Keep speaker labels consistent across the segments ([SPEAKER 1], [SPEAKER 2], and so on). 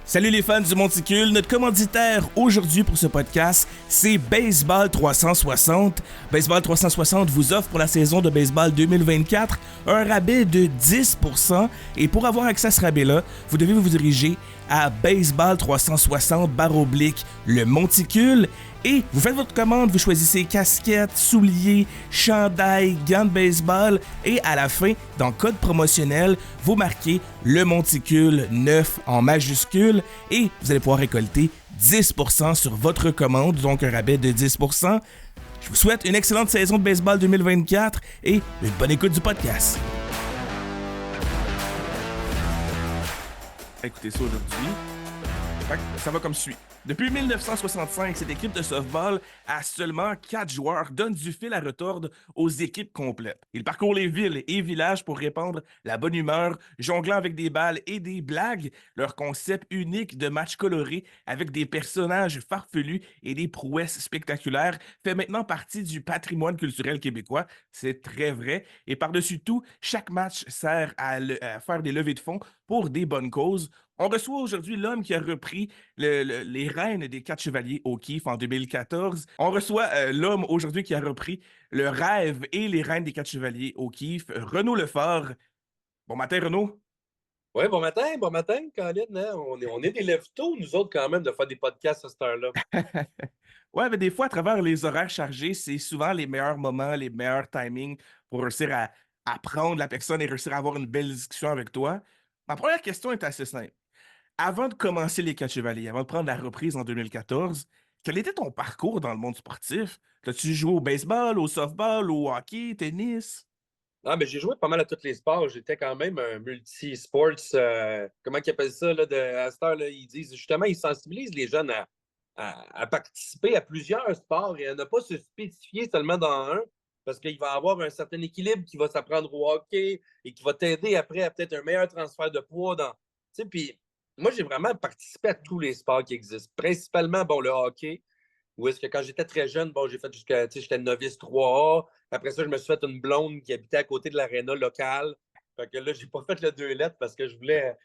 [SPEAKER 1] Salut les fans du Monticule, notre commanditaire aujourd'hui pour ce podcast, c'est Baseball 360. Baseball 360 vous offre pour la saison de baseball 2024 un rabais de 10% et pour avoir accès à ce rabais-là, vous devez vous diriger à Baseball 360 /le Monticule et vous faites votre commande, vous choisissez casquettes, souliers, chandail, gants de baseball et à la fin, dans code promotionnel, vous marquez le Monticule 9 en majuscule et vous allez pouvoir récolter 10% sur votre commande, donc un rabais de 10%. Je vous souhaite une excellente saison de baseball 2024 et une bonne écoute du podcast. Écoutez ça aujourd'hui. Ça va comme suit. Depuis 1965, cette équipe de softball à seulement 4 joueurs donne du fil à retordre aux équipes complètes. Ils parcourent les villes et villages pour répandre la bonne humeur, jonglant avec des balles et des blagues. Leur concept unique de match coloré avec des personnages farfelus et des prouesses spectaculaires fait maintenant partie du patrimoine culturel québécois. C'est très vrai. Et par-dessus tout, chaque match sert à faire des levées de fonds pour des bonnes causes. On reçoit aujourd'hui l'homme qui a repris les rênes des 4 chevaliers O'Keefe en 2014. On reçoit l'homme aujourd'hui qui a repris le rêve et les rênes des 4 chevaliers O'Keefe, Renaud Lefort. Bon matin, Renaud.
[SPEAKER 2] Oui, bon matin, Colin. Hein? On est des lève-tôt, nous autres, quand même, de faire des podcasts à cette heure-là.
[SPEAKER 1] Ouais, mais des fois, à travers les horaires chargés, c'est souvent les meilleurs moments, les meilleurs timings pour réussir à prendre la personne et réussir à avoir une belle discussion avec toi. Ma première question est assez simple. Avant de commencer les 4 chevaliers, avant de prendre la reprise en 2014, quel était ton parcours dans le monde sportif? T'as-tu joué au baseball, au softball, au hockey, tennis?
[SPEAKER 2] Ah, mais j'ai joué pas mal à tous les sports. J'étais quand même un multi-sports. Comment ils appellent ça? Là, à cette heure, là, ils disent justement, ils sensibilisent les jeunes à participer à plusieurs sports et à ne pas se spécifier seulement dans un, parce qu'il va y avoir un certain équilibre qui va s'apprendre au hockey et qui va t'aider après à peut-être un meilleur transfert de poids. Tu sais, puis moi, j'ai vraiment participé à tous les sports qui existent. Principalement, bon, le hockey. Où est-ce que quand j'étais très jeune, bon, j'ai fait jusqu'à, tu sais, j'étais novice 3A. Après ça, je me suis fait une blonde qui habitait à côté de l'aréna locale. Fait que là, j'ai pas fait le 2 lettres parce que je voulais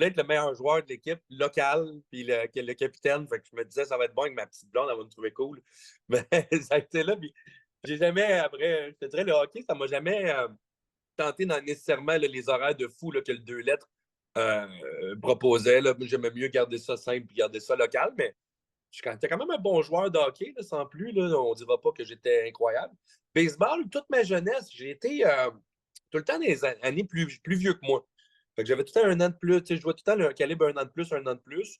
[SPEAKER 2] être le meilleur joueur de l'équipe locale, puis le capitaine. Fait que je me disais, ça va être bon avec ma petite blonde, elle va me trouver cool. Mais ça a été là, puis j'ai jamais, après, je te dirais, le hockey, ça m'a jamais tenté dans nécessairement là, les horaires de fou là, que le 2 lettres proposait. Là. J'aimais mieux garder ça simple et garder ça local, mais j'étais quand même un bon joueur de hockey, là, sans plus. Là, on ne dira pas que j'étais incroyable. Baseball, toute ma jeunesse, j'ai été tout le temps des années plus vieux que moi. Fait que j'avais tout le temps un an de plus. Je jouais tout le temps le calibre un an de plus, un an de plus.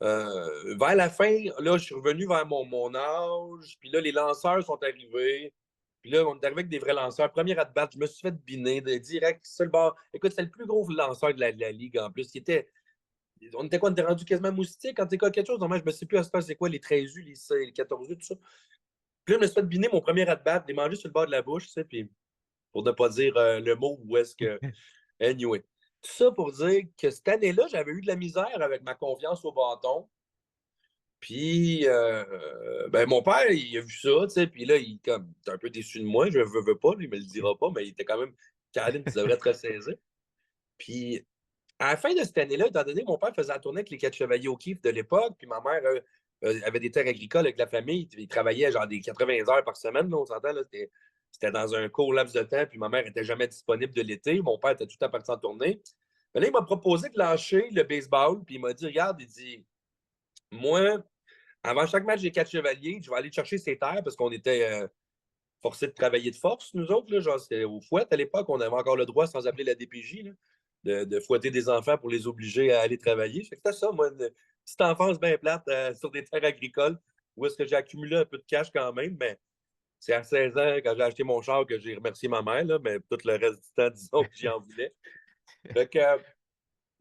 [SPEAKER 2] Vers la fin, là, je suis revenu vers mon âge. Puis là, les lanceurs sont arrivés. Puis là, on est arrivé avec des vrais lanceurs. Premier at-bat, je me suis fait biner direct sur le bord. Écoute, c'était le plus gros lanceur de la ligue en plus. On était quoi? On était rendu quasiment moustique quand t'es quelque chose. Normalement, je me sais plus à ce temps, c'est quoi, les 13 U, les 14 U, tout ça. Puis là, je me suis fait biner mon premier at-bat, les manger sur le bord de la bouche, tu sais, puis pour ne pas dire le mot où est-ce que. Anyway. Tout ça pour dire que cette année-là, j'avais eu de la misère avec ma confiance au bâton. Puis, ben, mon père, il a vu ça, tu sais, puis là, il était un peu déçu de moi. Je ne veux pas, lui, il me le dira pas, mais il était quand même. Caroline, tu devrais te ressaisir. Puis, à la fin de cette année-là, étant donné que mon père faisait la tournée avec les 4 chevaliers O'Keefe de l'époque, puis ma mère avait des terres agricoles avec la famille, il travaillait genre des 80 heures par semaine, là, on s'entend, là, c'était dans un court laps de temps, puis ma mère n'était jamais disponible de l'été, mon père était tout le temps parti en tournée. Mais là, il m'a proposé de lâcher le baseball, puis il m'a dit, regarde, il dit, moi, avant chaque match des 4 chevaliers, je vais aller chercher ces terres parce qu'on était forcés de travailler de force, nous autres, là, genre c'était au fouet à l'époque, on avait encore le droit, sans appeler la DPJ, là, de fouetter des enfants pour les obliger à aller travailler. C'était ça, moi, une petite enfance bien plate sur des terres agricoles, où est-ce que j'ai accumulé un peu de cash quand même, mais c'est à 16 ans, quand j'ai acheté mon char, que j'ai remercié ma mère, là, mais tout le reste du temps, disons que j'y en voulais. Fait que,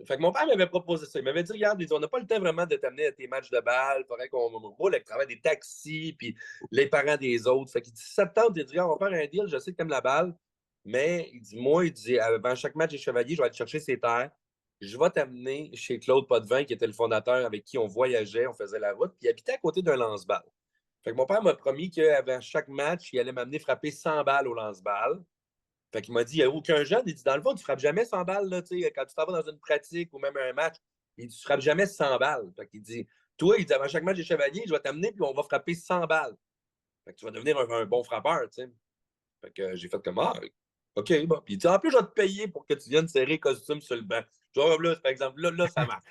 [SPEAKER 2] fait que mon père m'avait proposé ça. Il m'avait dit, regarde, on n'a pas le temps vraiment de t'amener à tes matchs de balle. Il faudrait qu'on roule avec le travail des taxis, puis les parents des autres. Fait qu'il dit, si ça te tente, il dit, regarde, on va faire un deal, je sais que tu aimes la balle, mais il dit, moi, il dit, avant chaque match des Chevaliers, je vais aller chercher ses terres. Je vais t'amener chez Claude Potvin, qui était le fondateur avec qui on voyageait, on faisait la route, puis il habitait à côté d'un lance-balle. Fait que mon père m'a promis qu'avant chaque match, il allait m'amener frapper 100 balles au lance-balle. Fait qu'il m'a dit, il n'y a aucun jeune. Il dit, dans le fond, tu ne frappes jamais 100 balles là, quand tu t'en vas dans une pratique ou même un match. Il dit, tu frappes jamais 100 balles. Fait qu'il dit, toi, il dit, avant chaque match des Chevaliers, je vais t'amener, puis on va frapper 100 balles. Fait que tu vas devenir un bon frappeur, tu sais. Fait que j'ai fait comme, ah, OK, bon. Puis il dit, en plus, je vais te payer pour que tu viennes serrer costume sur le banc. Genre, là, par exemple, là, ça marche.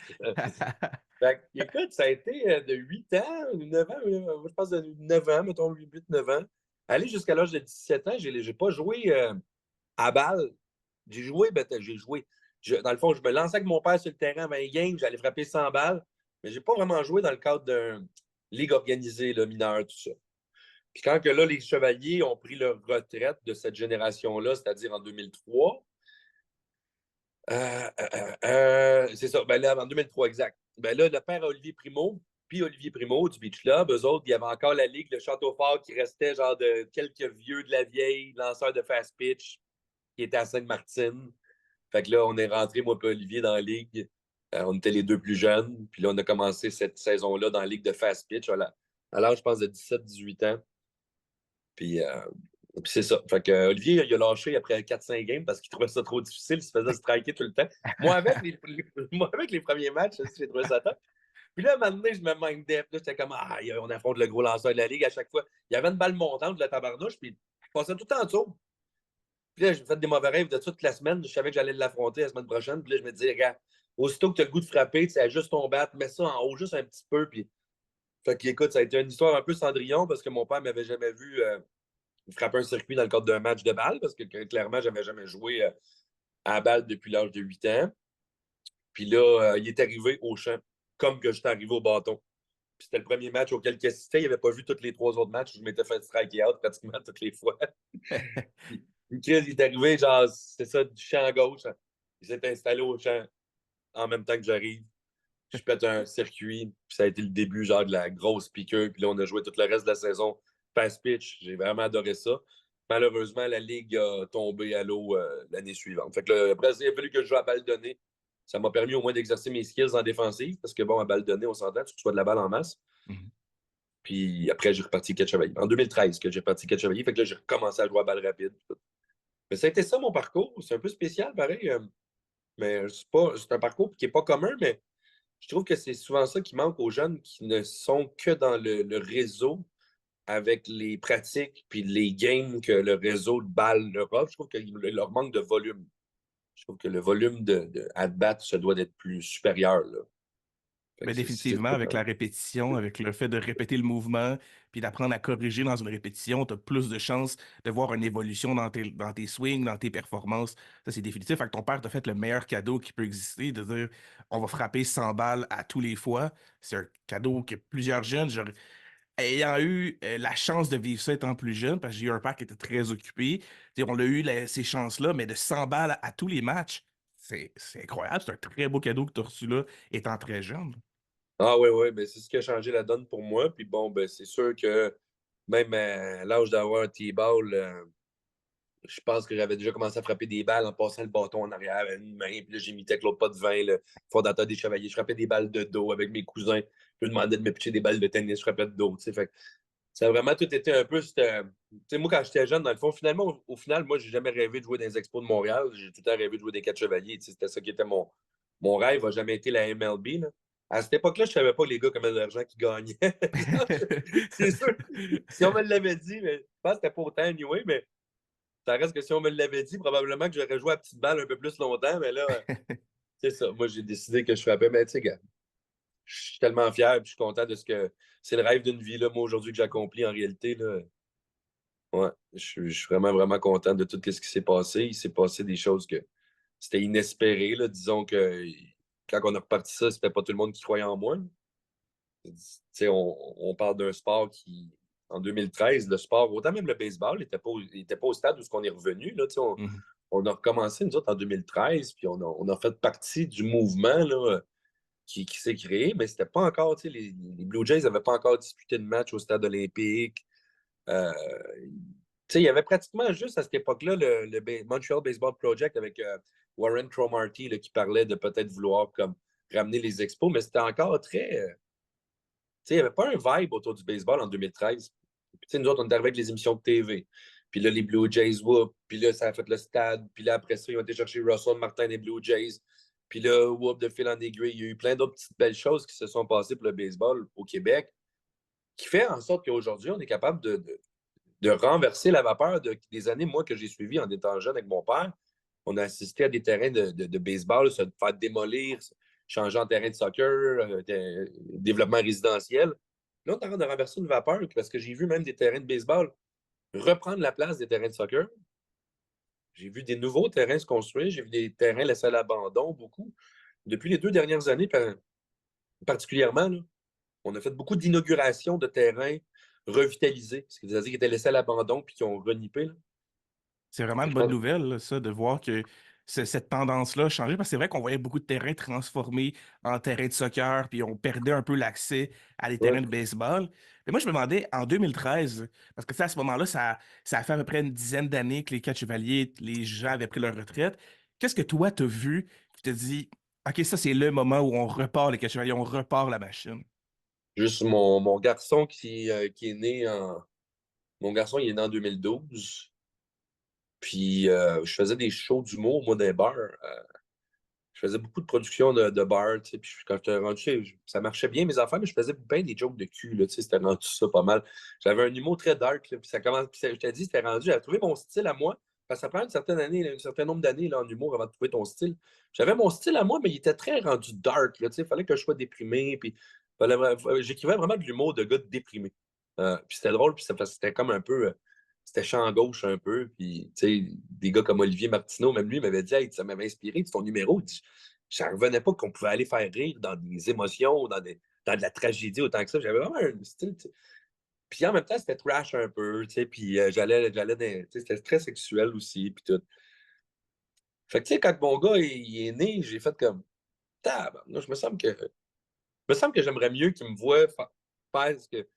[SPEAKER 2] Fait que, écoute, ça a été de 8 ans, 9 ans, je pense de 9 ans, mettons 8, 9 ans. Aller jusqu'à l'âge de 17 ans, j'ai pas joué à balle. J'ai joué, ben, j'ai joué. Dans le fond, je me lançais avec mon père sur le terrain à 20 games, j'allais frapper 100 balles, mais j'ai pas vraiment joué dans le cadre d'une ligue organisée, là, mineure, tout ça. Puis quand que là, les Chevaliers ont pris leur retraite de cette génération-là, c'est-à-dire en 2003, c'est ça, ben là, en 2003, exact. Ben là, le père Olivier Primo, puis Olivier Primo du Beach Club, eux autres, il y avait encore la ligue, le Château Fort, qui restait genre de quelques vieux de la vieille, lanceurs de fast pitch, qui était à Sainte-Martine. Fait que là, on est rentré, moi et Olivier, dans la ligue. On était les deux plus jeunes. Puis là, on a commencé cette saison-là dans la ligue de fast pitch, à l'âge, je pense, de 17-18 ans. Puis c'est ça. Fait que Olivier, il a lâché après 4-5 games parce qu'il trouvait ça trop difficile. Il se faisait striker tout le temps. Moi, avec moi, avec les premiers matchs, j'ai trouvé ça top. Puis là, maintenant, je me mindais. Là, j'étais comme, ah, on affronte le gros lanceur de la ligue à chaque fois. Il y avait une balle montante de la tabarnouche, puis je passais tout le temps en dessous. Puis là, j'ai fait des mauvais rêves de toute la semaine. Je savais que j'allais l'affronter la semaine prochaine. Puis là, je me disais, regarde, aussitôt que tu as le goût de frapper, tu ajustes ton bat, mets ça en haut juste un petit peu. Puis... Fait qu'écoute, ça a été une histoire un peu Cendrillon parce que mon père m'avait jamais vu frapper un circuit dans le cadre d'un match de balle parce que clairement, je n'avais jamais joué à la balle depuis l'âge de 8 ans. Puis là, il est arrivé au champ comme que j'étais arrivé au bâton. Puis c'était le premier match auquel il assistait. Il n'avait pas vu tous les 3 autres matchs où je m'étais fait strike out pratiquement toutes les fois. Chris, il est arrivé, genre, c'est ça, du champ à gauche. Il s'est installé au champ en même temps que j'arrive. Je pète un circuit, puis ça a été le début, genre, de la grosse piqueur. Puis là, on a joué tout le reste de la saison fast pitch. J'ai vraiment adoré ça. Malheureusement, la ligue a tombé à l'eau l'année suivante. Fait que là, après, il a fallu que je joue à balle donnée. Ça m'a permis au moins d'exercer mes skills en défensive, parce que bon, à balle donnée, on s'entend, tu reçois de la balle en masse. Puis après, j'ai reparti 4 chevaliers. En 2013, que j'ai reparti 4 chevaliers, fait que là, j'ai recommencé à jouer à balle rapide. Mais ça a été ça mon parcours. C'est un peu spécial, pareil. Mais c'est un parcours qui n'est pas commun, mais je trouve que c'est souvent ça qui manque aux jeunes qui ne sont que dans le réseau avec les pratiques puis les games que le réseau de balles leur offre. Je trouve qu'il leur manque de volume. Je trouve que le volume de at-bat se doit d'être plus supérieur. Là.
[SPEAKER 1] Mais définitivement, avec la répétition, avec le fait de répéter le mouvement, puis d'apprendre à corriger dans une répétition, tu as plus de chances de voir une évolution dans tes swings, dans tes performances. Ça, c'est définitif. Fait que ton père t'a fait le meilleur cadeau qui peut exister, de dire on va frapper 100 balles à tous les fois. C'est un cadeau que plusieurs jeunes, ayant eu la chance de vivre ça étant plus jeune, parce que j'ai eu un père qui était très occupé, on a eu ces chances-là, mais de 100 balles à tous les matchs, c'est incroyable. C'est un très beau cadeau que tu as reçu là, étant très jeune.
[SPEAKER 2] Ah oui, oui, ben, c'est ce qui a changé la donne pour moi. Puis bon, ben, c'est sûr que même à l'âge d'avoir un T-ball, je pense que j'avais déjà commencé à frapper des balles en passant le bâton en arrière avec une main. Puis là, j'imitais Claude Potvin, le fondateur des Chevaliers. Je frappais des balles de dos avec mes cousins. Je me demandais de me pitcher des balles de tennis. Je frappais de dos. Fait que ça a vraiment tout été un peu. Moi, quand j'étais jeune, dans le fond, finalement, au final, moi, j'ai jamais rêvé de jouer dans les Expos de Montréal. J'ai tout le temps rêvé de jouer des 4 Chevaliers. C'était ça qui était mon rêve. n'a jamais été la MLB. Là. À cette époque-là, je savais pas les gars combien d'argent qu'ils gagnaient. C'est sûr. Si on me l'avait dit, mais je pense que c'était pas autant anyway, mais ça reste que si on me l'avait dit, probablement que j'aurais joué à petite balle un peu plus longtemps, mais là, c'est ça. Moi, j'ai décidé que je frappais. Mais tu sais, gars, je suis tellement fier et je suis content de ce que c'est le rêve d'une vie, là, moi, aujourd'hui, que j'accomplis en réalité. Là. Ouais, je suis vraiment, vraiment content de tout ce qui s'est passé. Il s'est passé des choses que c'était inespéré. Là. Disons que quand on a reparti ça, c'était pas tout le monde qui croyait en moi. Tu sais, on parle d'un sport qui, en 2013, le sport, autant même le baseball, n'était pas au stade où on est revenu. Là,
[SPEAKER 1] Mhm.
[SPEAKER 2] on a recommencé, nous autres, en 2013, puis on a fait partie du mouvement là, qui s'est créé, mais c'était pas encore, les Blue Jays n'avaient pas encore disputé de match au stade olympique. Euh, il y avait pratiquement juste à cette époque-là le Montreal Baseball Project avec Warren Cromartie là, qui parlait de peut-être vouloir comme ramener les expos, mais c'était encore très. Il n'y avait pas un vibe autour du baseball en 2013. Puis, nous autres, on est arrivés avec les émissions de TV. Puis là, les Blue Jays, whoop. Puis là, ça a fait le stade. Puis là, après ça, ils ont été chercher Russell Martin des Blue Jays. Puis là, whoop, de fil en aiguille, il y a eu plein d'autres petites belles choses qui se sont passées pour le baseball au Québec, qui fait en sorte qu'aujourd'hui, on est capable de renverser la vapeur des années, moi, que j'ai suivies en étant jeune avec mon père. On a assisté à des terrains de baseball se faire démolir, changer en terrain de soccer, développement résidentiel. Là, on est en train de renverser une vapeur parce que j'ai vu même des terrains de baseball reprendre la place des terrains de soccer. J'ai vu des nouveaux terrains se construire, j'ai vu des terrains laissés à l'abandon, beaucoup. Depuis les 2 dernières années, particulièrement, là, on a fait beaucoup d'inaugurations de terrains revitalisés, c'est-à-dire qui étaient laissés à l'abandon puis qui ont renippé. Là.
[SPEAKER 1] C'est vraiment une bonne nouvelle, là, ça, de voir que cette tendance-là a changé, parce que c'est vrai qu'on voyait beaucoup de terrains transformés en terrains de soccer, puis on perdait un peu l'accès à des
[SPEAKER 2] Ouais.
[SPEAKER 1] terrains de baseball. Mais moi, je me demandais, en 2013, parce que tu sais, à ce moment-là, ça a fait à peu près une dizaine d'années que les quatre chevaliers, les gens avaient pris leur retraite. Qu'est-ce que toi, t'as vu qui te dit, OK, ça, c'est le moment où on repart les quatre chevaliers, on repart la machine?
[SPEAKER 2] Juste mon garçon qui est né en. Mon garçon, il est né en 2012. Puis je faisais des shows d'humour, moi, des bars. Je faisais beaucoup de production de bars, tu sais. Puis quand j'étais rendu, ça marchait bien mes affaires, mais je faisais bien des jokes de cul, là, tu sais. C'était rendu ça pas mal. J'avais un humour très dark, là, puis ça commence. Puis je t'ai dit, c'était rendu. J'avais trouvé mon style à moi. Parce que ça prend une certaine année, un certain nombre d'années là, en humour avant de trouver ton style. J'avais mon style à moi, mais il était très rendu dark. Là, tu sais. Il fallait que je sois déprimé. Puis j'écrivais vraiment de l'humour de gars déprimé. Puis c'était drôle, puis c'était comme un peu. C'était champ gauche un peu. Puis, tu sais, des gars comme Olivier Martineau, même lui, m'avait dit, hey, ça m'avait inspiré de ton numéro. Je ne revenais pas qu'on pouvait aller faire rire dans des émotions, dans de la tragédie autant que ça. J'avais vraiment un style. Puis en même temps, c'était trash un peu, tu sais. Puis tu sais, c'était très sexuel aussi. Puis tout. Fait que, tu sais, quand mon gars il est né, j'ai fait comme, je me semble que j'aimerais mieux qu'il me voie faire ce que.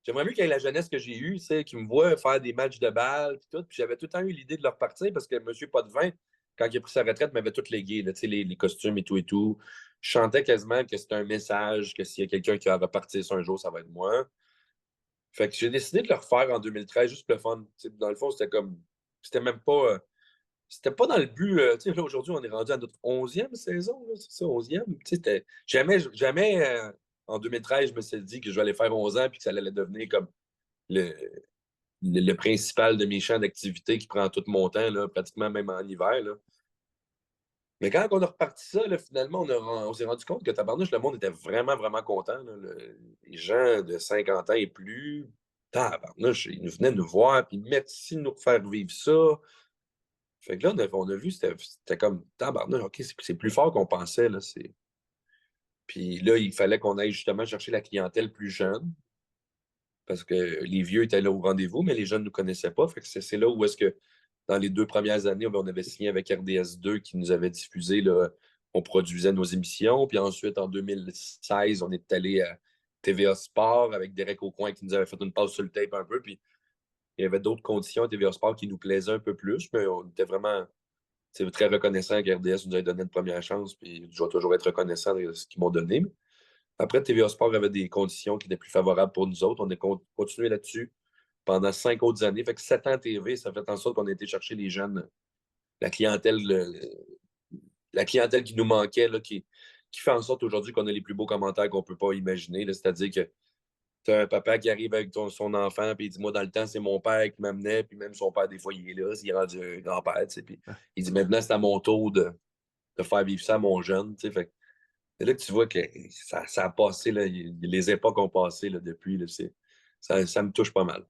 [SPEAKER 2] J'aimerais mieux qu'il ait la jeunesse que j'ai eue, tu sais, qu'il me voit faire des matchs de balle, puis tout. Puis j'avais tout le temps eu l'idée de leur partir parce que M. Potvin, quand il a pris sa retraite, m'avait tout légué, là, tu sais, les costumes et tout et tout. Je chantais quasiment que c'était un message, que s'il y a quelqu'un qui va repartir ça un jour, ça va être moi. Fait que j'ai décidé de le refaire en 2013, juste pour le fun. Tu sais, dans le fond, c'était comme. C'était même pas. C'était pas dans le but. Tu sais, là, aujourd'hui, on est rendu à notre 11e saison, là, c'est ça, 11e. Tu sais, jamais en 2013, je me suis dit que je vais aller faire 11 ans puis que ça allait devenir comme le, le principal de mes champs d'activité qui prend tout mon temps, là, pratiquement même en hiver. Là. Mais quand on a reparti ça, là, finalement, on s'est rendu compte que tabarnouche, le monde était vraiment, vraiment content. Là. Les gens de 50 ans et plus, tabarnouche, ils venaient nous voir, puis merci de nous faire vivre ça. Fait que là, on a vu, c'était comme tabarnouche, OK, c'est plus fort qu'on pensait. Là, puis là, il fallait qu'on aille justement chercher la clientèle plus jeune. Parce que les vieux étaient là au rendez-vous, mais les jeunes ne nous connaissaient pas. Fait que c'est là où est-ce que, dans les 2 premières années, on avait signé avec RDS2 qui nous avait diffusé, là, on produisait nos émissions. Puis ensuite, en 2016, on est allé à TVA Sport avec Derek Aucoin qui nous avait fait une pause sur le tape un peu. Puis il y avait d'autres conditions à TVA Sport qui nous plaisaient un peu plus, mais on était vraiment très reconnaissant que RDS nous ait donné une première chance. Puis je dois toujours être reconnaissant de ce qu'ils m'ont donné. Après, TVA Sport avait des conditions qui étaient plus favorables pour nous autres. On a continué là-dessus pendant 5 autres années. Fait que 7 ans TV, ça fait en sorte qu'on a été chercher les jeunes, la clientèle, la clientèle qui nous manquait, là, qui fait en sorte aujourd'hui qu'on a les plus beaux commentaires qu'on ne peut pas imaginer. C'est-à-dire que tu as un papa qui arrive avec son enfant, puis il dit, moi, dans le temps, c'est mon père qui m'amenait, puis même son père, des fois, il est là, il est rendu un grand-père, tu sais, puis il dit, maintenant, c'est à mon tour de faire vivre ça à mon jeune, tu sais, fait c'est là que tu vois que ça a passé, là, les époques ont passé là, depuis. Là, ça me touche pas mal.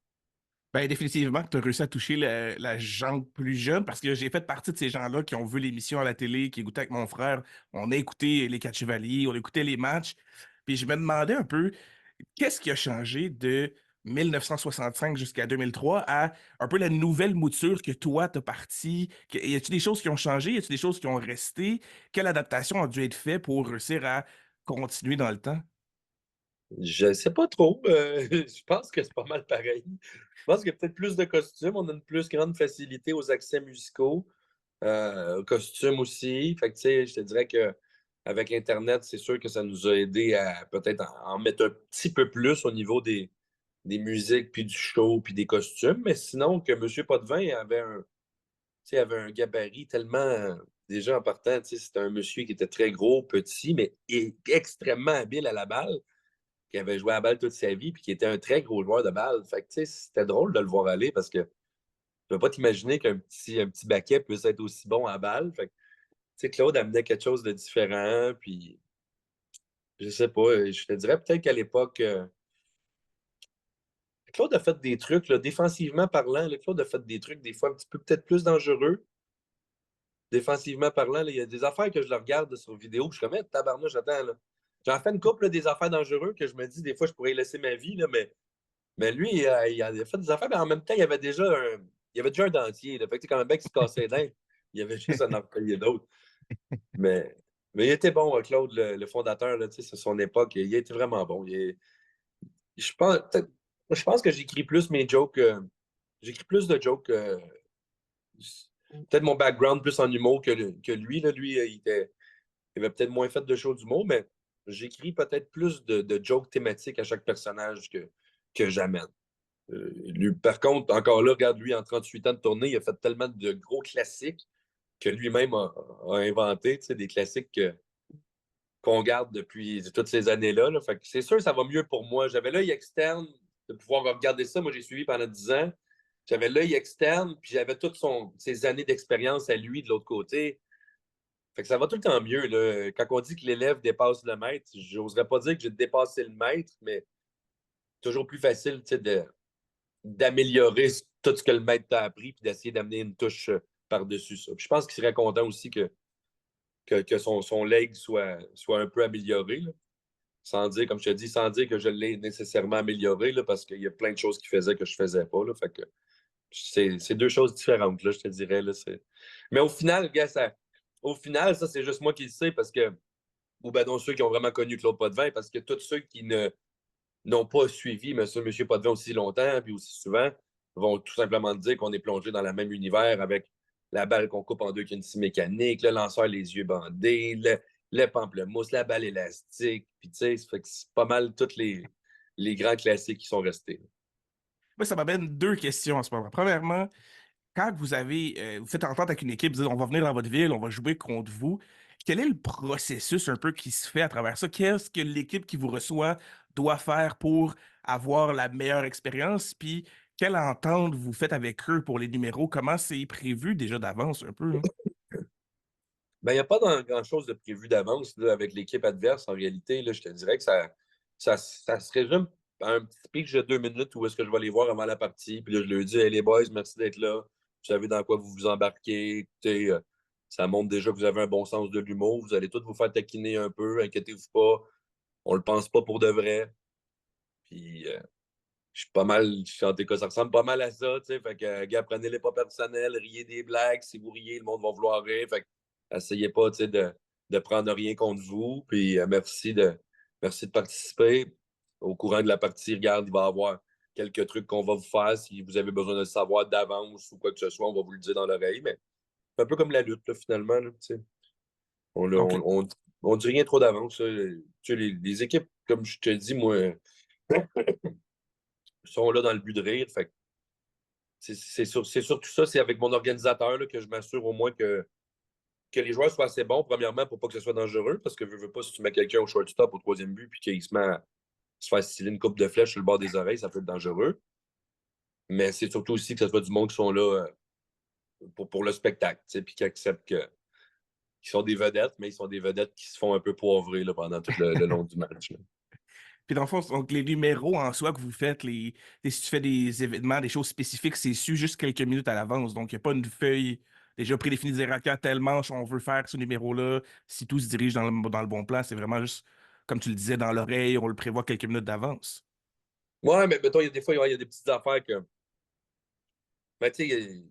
[SPEAKER 1] Ben, définitivement, tu as réussi à toucher la jambe plus jeune parce que j'ai fait partie de ces gens-là qui ont vu l'émission à la télé, qui écoutaient avec mon frère. On a écouté les Quatre Chevaliers, on écoutait les matchs. Puis je me demandais un peu, qu'est-ce qui a changé de 1965 jusqu'à 2003 à un peu la nouvelle mouture que toi, t'as parti? Y a-t-il des choses qui ont changé? Y a-t-il des choses qui ont resté? Quelle adaptation a dû être faite pour réussir à continuer dans le temps?
[SPEAKER 2] Je sais pas trop. Je pense que c'est pas mal pareil. Je pense qu'il y a peut-être plus de costumes. On a une plus grande facilité aux accès musicaux, aux costumes aussi. Fait que, tu sais, je te dirais que avec Internet, c'est sûr que ça nous a aidé à peut-être en mettre un petit peu plus au niveau des musiques, puis du show, puis des costumes. Mais sinon, que M. Potvin avait un gabarit tellement déjà en partant, c'était un monsieur qui était très gros, petit, mais extrêmement habile à la balle, qui avait joué à la balle toute sa vie, puis qui était un très gros joueur de balle. Fait que, c'était drôle de le voir aller parce que tu ne peux pas t'imaginer un petit baquet puisse être aussi bon à la balle. Fait que, Claude amenait quelque chose de différent, puis je sais pas, je te dirais peut-être qu'à l'époque, Claude a fait des trucs, là, défensivement parlant, là, Claude a fait des trucs des fois un petit peu peut-être plus dangereux. Défensivement parlant, il y a des affaires que je le regarde sur vidéo, je suis comme, tabarnouche, attends, là. J'en fais une couple des affaires dangereuses que je me dis, des fois, je pourrais y laisser ma vie, là, mais lui, il a fait des affaires, mais en même temps, il avait déjà un dentier. Là. Fait que, quand même, mec qui se cassait les dents, il y avait juste un employé d'autre. Mais, mais il était bon, Claude, le fondateur, là, c'est son époque, il était vraiment bon. Je pense, je pense que j'écris plus mes jokes, j'écris plus de jokes, peut-être mon background plus en humour que lui. Là. Lui, il avait peut-être moins fait de shows d'humour, mais j'écris peut-être plus de jokes thématiques à chaque personnage que j'amène. Lui, par contre, encore là, regarde, lui, en 38 ans de tournée, il a fait tellement de gros classiques que lui-même a inventé, des classiques qu'on garde depuis toutes ces années-là. Là. Fait que c'est sûr que ça va mieux pour moi. J'avais l'œil externe de pouvoir regarder ça. Moi, j'ai suivi pendant 10 ans. J'avais l'œil externe, puis j'avais toutes ses années d'expérience à lui de l'autre côté. Fait que ça va tout le temps mieux. Là. Quand on dit que l'élève dépasse le maître, j'oserais pas dire que j'ai dépassé le maître, mais toujours plus facile d'améliorer tout ce que le maître t'a appris puis d'essayer d'amener une touche par-dessus ça. Puis je pense qu'il serait content aussi que son leg soit un peu amélioré. Là. Sans dire, comme je te dis, sans dire que je l'ai nécessairement amélioré, là, parce qu'il y a plein de choses qu'il faisait que je faisais pas. Là, fait que c'est deux choses différentes, là, je te dirais. Là, mais au final, gars, au final, ça, c'est juste moi qui le sais parce que, ou ben non, ceux qui ont vraiment connu Claude Potvin, parce que tous ceux qui n'ont pas suivi M. Potvin aussi longtemps puis aussi souvent vont tout simplement dire qu'on est plongé dans le même univers avec la balle qu'on coupe en deux qui est une scie mécanique, le lanceur les yeux bandés, le pamplemousse, la balle élastique. Puis tu sais, c'est pas mal tous les grands classiques qui sont restés.
[SPEAKER 1] Moi, ça m'amène deux questions en ce moment. Premièrement, quand vous faites entente avec une équipe, vous dites, on va venir dans votre ville, on va jouer contre vous, quel est le processus un peu qui se fait à travers ça? Qu'est-ce que l'équipe qui vous reçoit doit faire pour avoir la meilleure expérience? Puis, quelle entente vous faites avec eux pour les numéros? Comment c'est prévu déjà d'avance un peu, hein?
[SPEAKER 2] Ben, il n'y a pas grand-chose de prévu d'avance là, avec l'équipe adverse. En réalité, là, je te dirais que ça se résume à un petit speech de 2 minutes où est-ce que je vais les voir avant la partie. Puis là, je leur dis, hey, les boys, merci d'être là. Vous savez dans quoi vous vous embarquez. Écoutez, ça montre déjà que vous avez un bon sens de l'humour. Vous allez tous vous faire taquiner un peu. Inquiétez-vous pas. On le pense pas pour de vrai. Puis, je suis pas mal, en tout cas, ça ressemble pas mal à ça, tu sais. Fait que, gars, prenez-les pas personnels, riez des blagues. Si vous riez, le monde va vouloir rire. Fait que, essayez pas, tu sais, de prendre rien contre vous. Puis, merci de participer. Au courant de la partie, regarde, il va y avoir quelques trucs qu'on va vous faire. Si vous avez besoin de le savoir d'avance ou quoi que ce soit, on va vous le dire dans l'oreille. Mais c'est un peu comme la lutte, là, finalement, là, tu sais. On, là,
[SPEAKER 1] OK.
[SPEAKER 2] on dit rien trop d'avance. Tu sais, les équipes, comme je te dis, moi, sont là dans le but de rire. Fait que c'est surtout ça, c'est avec mon organisateur là, que je m'assure au moins que les joueurs soient assez bons, premièrement, pour pas que ce soit dangereux, parce que veux pas, si tu mets quelqu'un au shortstop au troisième but puis qu'il se met à se faire styler une coupe de flèche sur le bord des oreilles, ça peut être dangereux. Mais c'est surtout aussi que ce soit du monde qui sont là pour le spectacle, puis qui acceptent qu'ils sont des vedettes, mais ils sont des vedettes qui se font un peu poivrer là, pendant tout le long du match. Là.
[SPEAKER 1] Puis dans le fond, donc les numéros en soi que vous faites, si tu fais des événements, des choses spécifiques, c'est su juste quelques minutes à l'avance. Donc, il n'y a pas une feuille déjà prédéfinie de dire, OK, à telle manche, on veut faire ce numéro-là. Si tout se dirige dans le bon plan, c'est vraiment juste, comme tu le disais, dans l'oreille, on le prévoit quelques minutes d'avance.
[SPEAKER 2] Ouais, mais mettons, il y a des fois, il y a des petites affaires que. Ben, tu sais,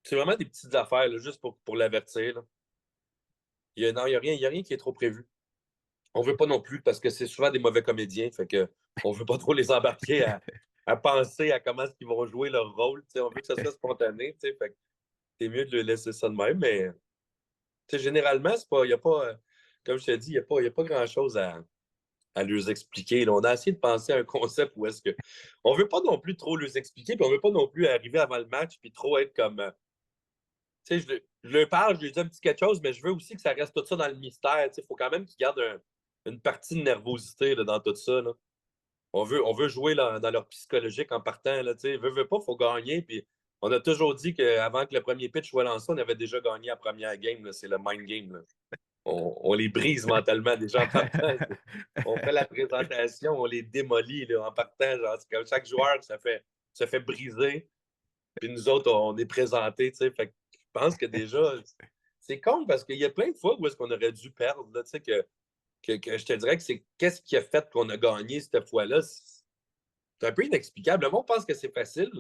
[SPEAKER 2] c'est vraiment des petites affaires, là, juste pour l'avertir. Là. Non, il y a rien qui est trop prévu. On veut pas non plus, parce que c'est souvent des mauvais comédiens, fait que on veut pas trop les embarquer à penser à comment est-ce qu'ils vont jouer leur rôle. On veut que ça soit spontané, fait que c'est mieux de le laisser ça de même, mais généralement, c'est pas, y a pas, comme je te dis, il y a pas grand-chose à leur expliquer. Là. On a essayé de penser à un concept où est-ce que. On veut pas non plus trop leur expliquer, puis on veut pas non plus arriver avant le match puis trop être comme. Tu sais, je leur parle, je lui dis un petit quelque chose, mais je veux aussi que ça reste tout ça dans le mystère. Il faut quand même qu'ils gardent une partie de nervosité là, dans tout ça. Là. On veut jouer là, dans leur psychologique en partant. Là, veut pas, il faut gagner. Puis on a toujours dit qu'avant que le premier pitch soit lancé, on avait déjà gagné la première game. Là. C'est le mind game. Là. On les brise mentalement déjà en partant. On fait la présentation, on les démolit là, en partant. Genre, c'est comme chaque joueur se fait briser. Puis nous autres, on est présentés. Fait que je pense que déjà, c'est con parce qu'il y a plein de fois où est-ce qu'on aurait dû perdre. Là, que je te dirais que c'est qu'est-ce qui a fait qu'on a gagné cette fois-là. C'est un peu inexplicable. Le monde pense que c'est facile,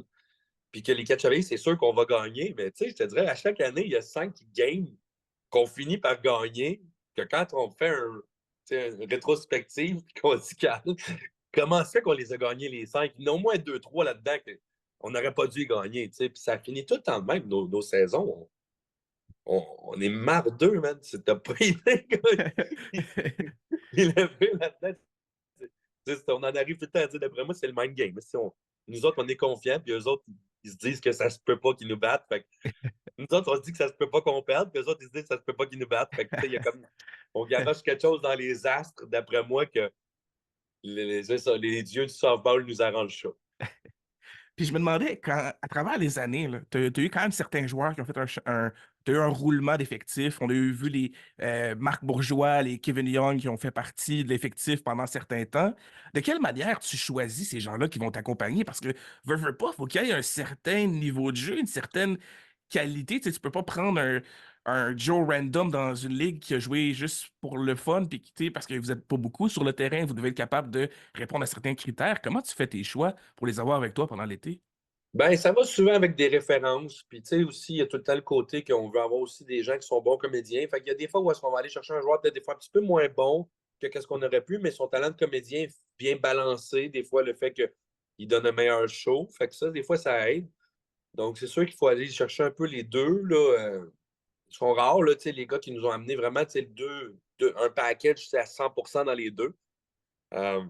[SPEAKER 2] puis que les catch c'est sûr qu'on va gagner. Mais je te dirais, à chaque année, il y a 5 games qu'on finit par gagner, que quand on fait une rétrospective, puis qu'on dit comment ça fait qu'on les a gagnés les 5? Il y en a au moins 2, 3 là-dedans qu'on n'aurait pas dû gagner. Puis ça finit tout le temps de même, nos saisons. On est marre d'eux, man. T'as pas idée, il est levé là-dedans. On en arrive tout le temps à dire, d'après moi, c'est le mind game. Nous autres, on est confiants, puis eux autres, ils se disent que ça se peut pas qu'ils nous battent. Fait que, nous autres, on se dit que ça se peut pas qu'on perde, puis eux autres, ils se disent que ça se peut pas qu'ils nous battent. Fait que, il y a comme, on garoche quelque chose dans les astres, d'après moi, que les dieux du softball nous arrangent ça.
[SPEAKER 1] Puis je me demandais, à travers les années, tu as eu quand même certains joueurs qui ont fait t'as eu un roulement d'effectifs. On a vu les Marc Bourgeois, les Kevin Young qui ont fait partie de l'effectif pendant certains temps. De quelle manière tu choisis ces gens-là qui vont t'accompagner? Parce que, veux pas, faut qu'il y ait un certain niveau de jeu, une certaine qualité. Tu peux pas prendre un Joe random dans une ligue qui a joué juste pour le fun, puis quitter parce que vous n'êtes pas beaucoup sur le terrain, vous devez être capable de répondre à certains critères. Comment tu fais tes choix pour les avoir avec toi pendant l'été?
[SPEAKER 2] Ben, ça va souvent avec des références. Puis, tu sais, aussi, il y a tout le temps le côté qu'on veut avoir aussi des gens qui sont bons comédiens. Fait qu'il y a des fois où est-ce qu'on va aller chercher un joueur peut-être des fois un petit peu moins bon que qu'est-ce qu'on aurait pu, mais son talent de comédien est bien balancé. Des fois, le fait qu'il donne un meilleur show. Fait que ça, des fois, ça aide. Donc, c'est sûr qu'il faut aller chercher un peu les deux, là. Ils sont rares, là, tu sais, les gars qui nous ont amené vraiment, tu sais, un package, c'est à 100% dans les deux. Euh,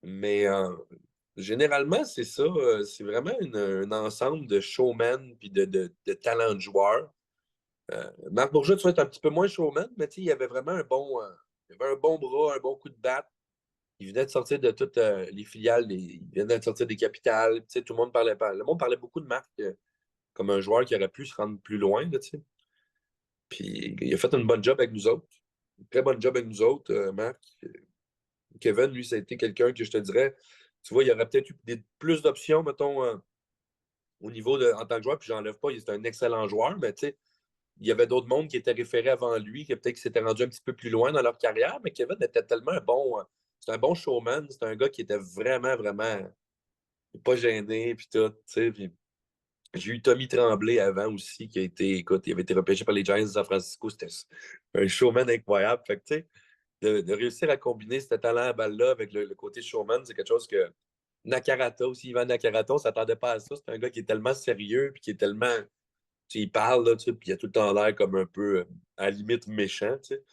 [SPEAKER 2] mais généralement, c'est ça. C'est vraiment un ensemble de showman puis de talents de joueurs. Marc Bourgeois, tu vas être un petit peu moins showman, mais il avait vraiment il avait un bon bras, un bon coup de batte. Il venait de sortir de toutes les filiales, il venait de sortir des capitales. Tout le monde parlait pas. Le monde parlait beaucoup de Marc comme un joueur qui aurait pu se rendre plus loin. Là, puis il a fait une bonne job avec nous autres. Une très bonne job avec nous autres, Marc. Kevin, lui, ça a été quelqu'un que je te dirais, tu vois, il y aurait peut-être eu plus d'options, mettons, au niveau en tant que joueur, puis j'enlève pas, c'est un excellent joueur, mais tu sais, il y avait d'autres mondes qui étaient référés avant lui, qui peut-être s'étaient rendus un petit peu plus loin dans leur carrière, mais Kevin était tellement c'est un bon showman, c'est un gars qui était vraiment, vraiment pas gêné, puis tout, tu sais, puis j'ai eu Tommy Tremblay avant aussi, qui a été, écoute, il avait été repêché par les Giants de San Francisco, c'était un showman incroyable, fait que tu sais, de réussir à combiner ce talent à balle-là avec le côté showman, c'est quelque chose que Nakarata aussi, Ivan Nakarata, on ne s'attendait pas à ça. C'est un gars qui est tellement sérieux, puis qui est tellement. Tu sais, il parle, là, tu sais, puis il a tout le temps l'air comme un peu à la limite méchant, tu sais.